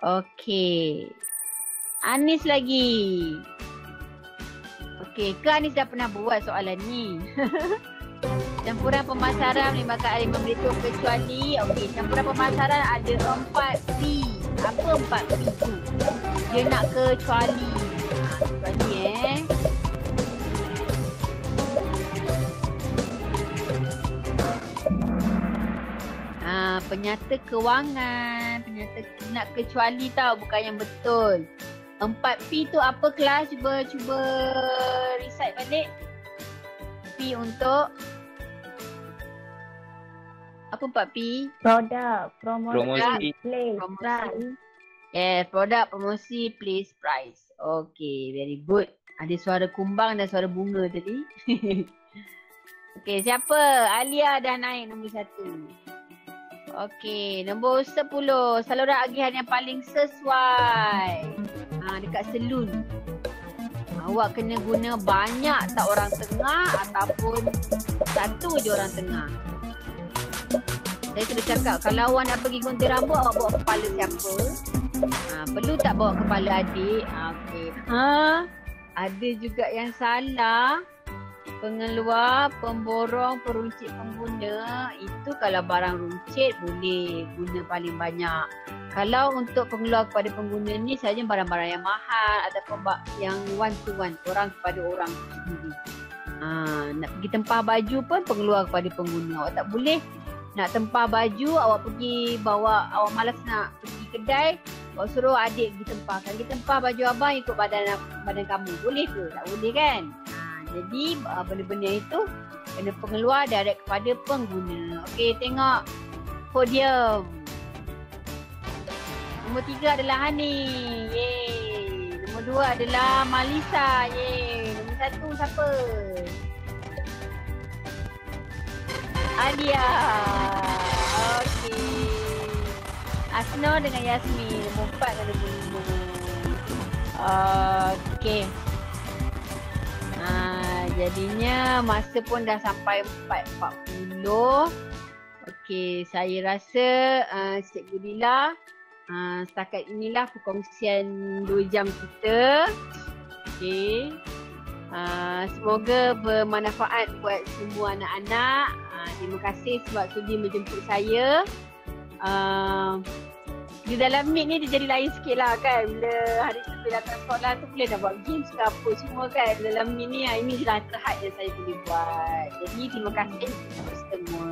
Okey. Anis lagi. Okey, ke Anis dah pernah buat soalan ni? Campuran pemasaran melibatkan elemen berhitung kecuali. Okey, campuran pemasaran ada 4P. Apa 4P tu? Dia nak kecuali. Kecuali penyata kewangan. Penyata nak kecuali tau, bukan yang betul. 4P tu apa kelas? Cuba recite balik. P untuk apa 4P? Produk, Promosi. place, price. Yes, produk, promosi, place, price. Okay, very good. Ada suara kumbang dan suara bunga tadi. Okay, siapa? Alia dah naik nombor 1. Okay, nombor 10. Saluran agihan yang paling sesuai. Dekat selun. Awak kena guna banyak tak orang tengah ataupun satu je orang tengah. Saya sudah cakap kalau awak nak pergi gunting rambut, awak bawa kepala siapa? Perlu tak bawa kepala adik? Okey. Ada juga yang salah. Pengeluar, pemborong, peruncit pengguna. Itu kalau barang runcit boleh guna paling banyak. Kalau untuk pengeluar kepada pengguna ni sahaja barang-barang yang mahal ataupun yang one to one, orang kepada orang sendiri. Nak pergi tempah baju pun pengeluar kepada pengguna. Awak tak boleh nak tempah baju, awak pergi bawa, awak malas nak pergi kedai, awak suruh adik pergi tempahkan. Pergi tempah baju abang ikut badan kamu. Boleh ke? Tak boleh kan? Jadi benda-benda itu kena pengeluar direct kepada pengguna. Okey, tengok podium. Nombor 3 adalah Hani. Yeay. Nombor 2 adalah Malisa. Yeay. Nombor 1 siapa? Alia. Okey. Asno dengan Yasmin. Nombor 4 dan nombor 5. Okey. Jadinya masa pun dah sampai 4.40. Okey, saya rasa Cikgu Dila setakat inilah perkongsian 2 jam kita. Okey. Semoga bermanfaat buat semua anak-anak. Terima kasih sebab sudi menjemput saya. Di dalam meet ni dia jadi lain sikit lah kan. Bila hari tu datang sekolah tu boleh dah buat games ke apa semua kan. Dalam meet ni ini je lah terhad yang saya boleh buat. Jadi terima kasih kepada semua.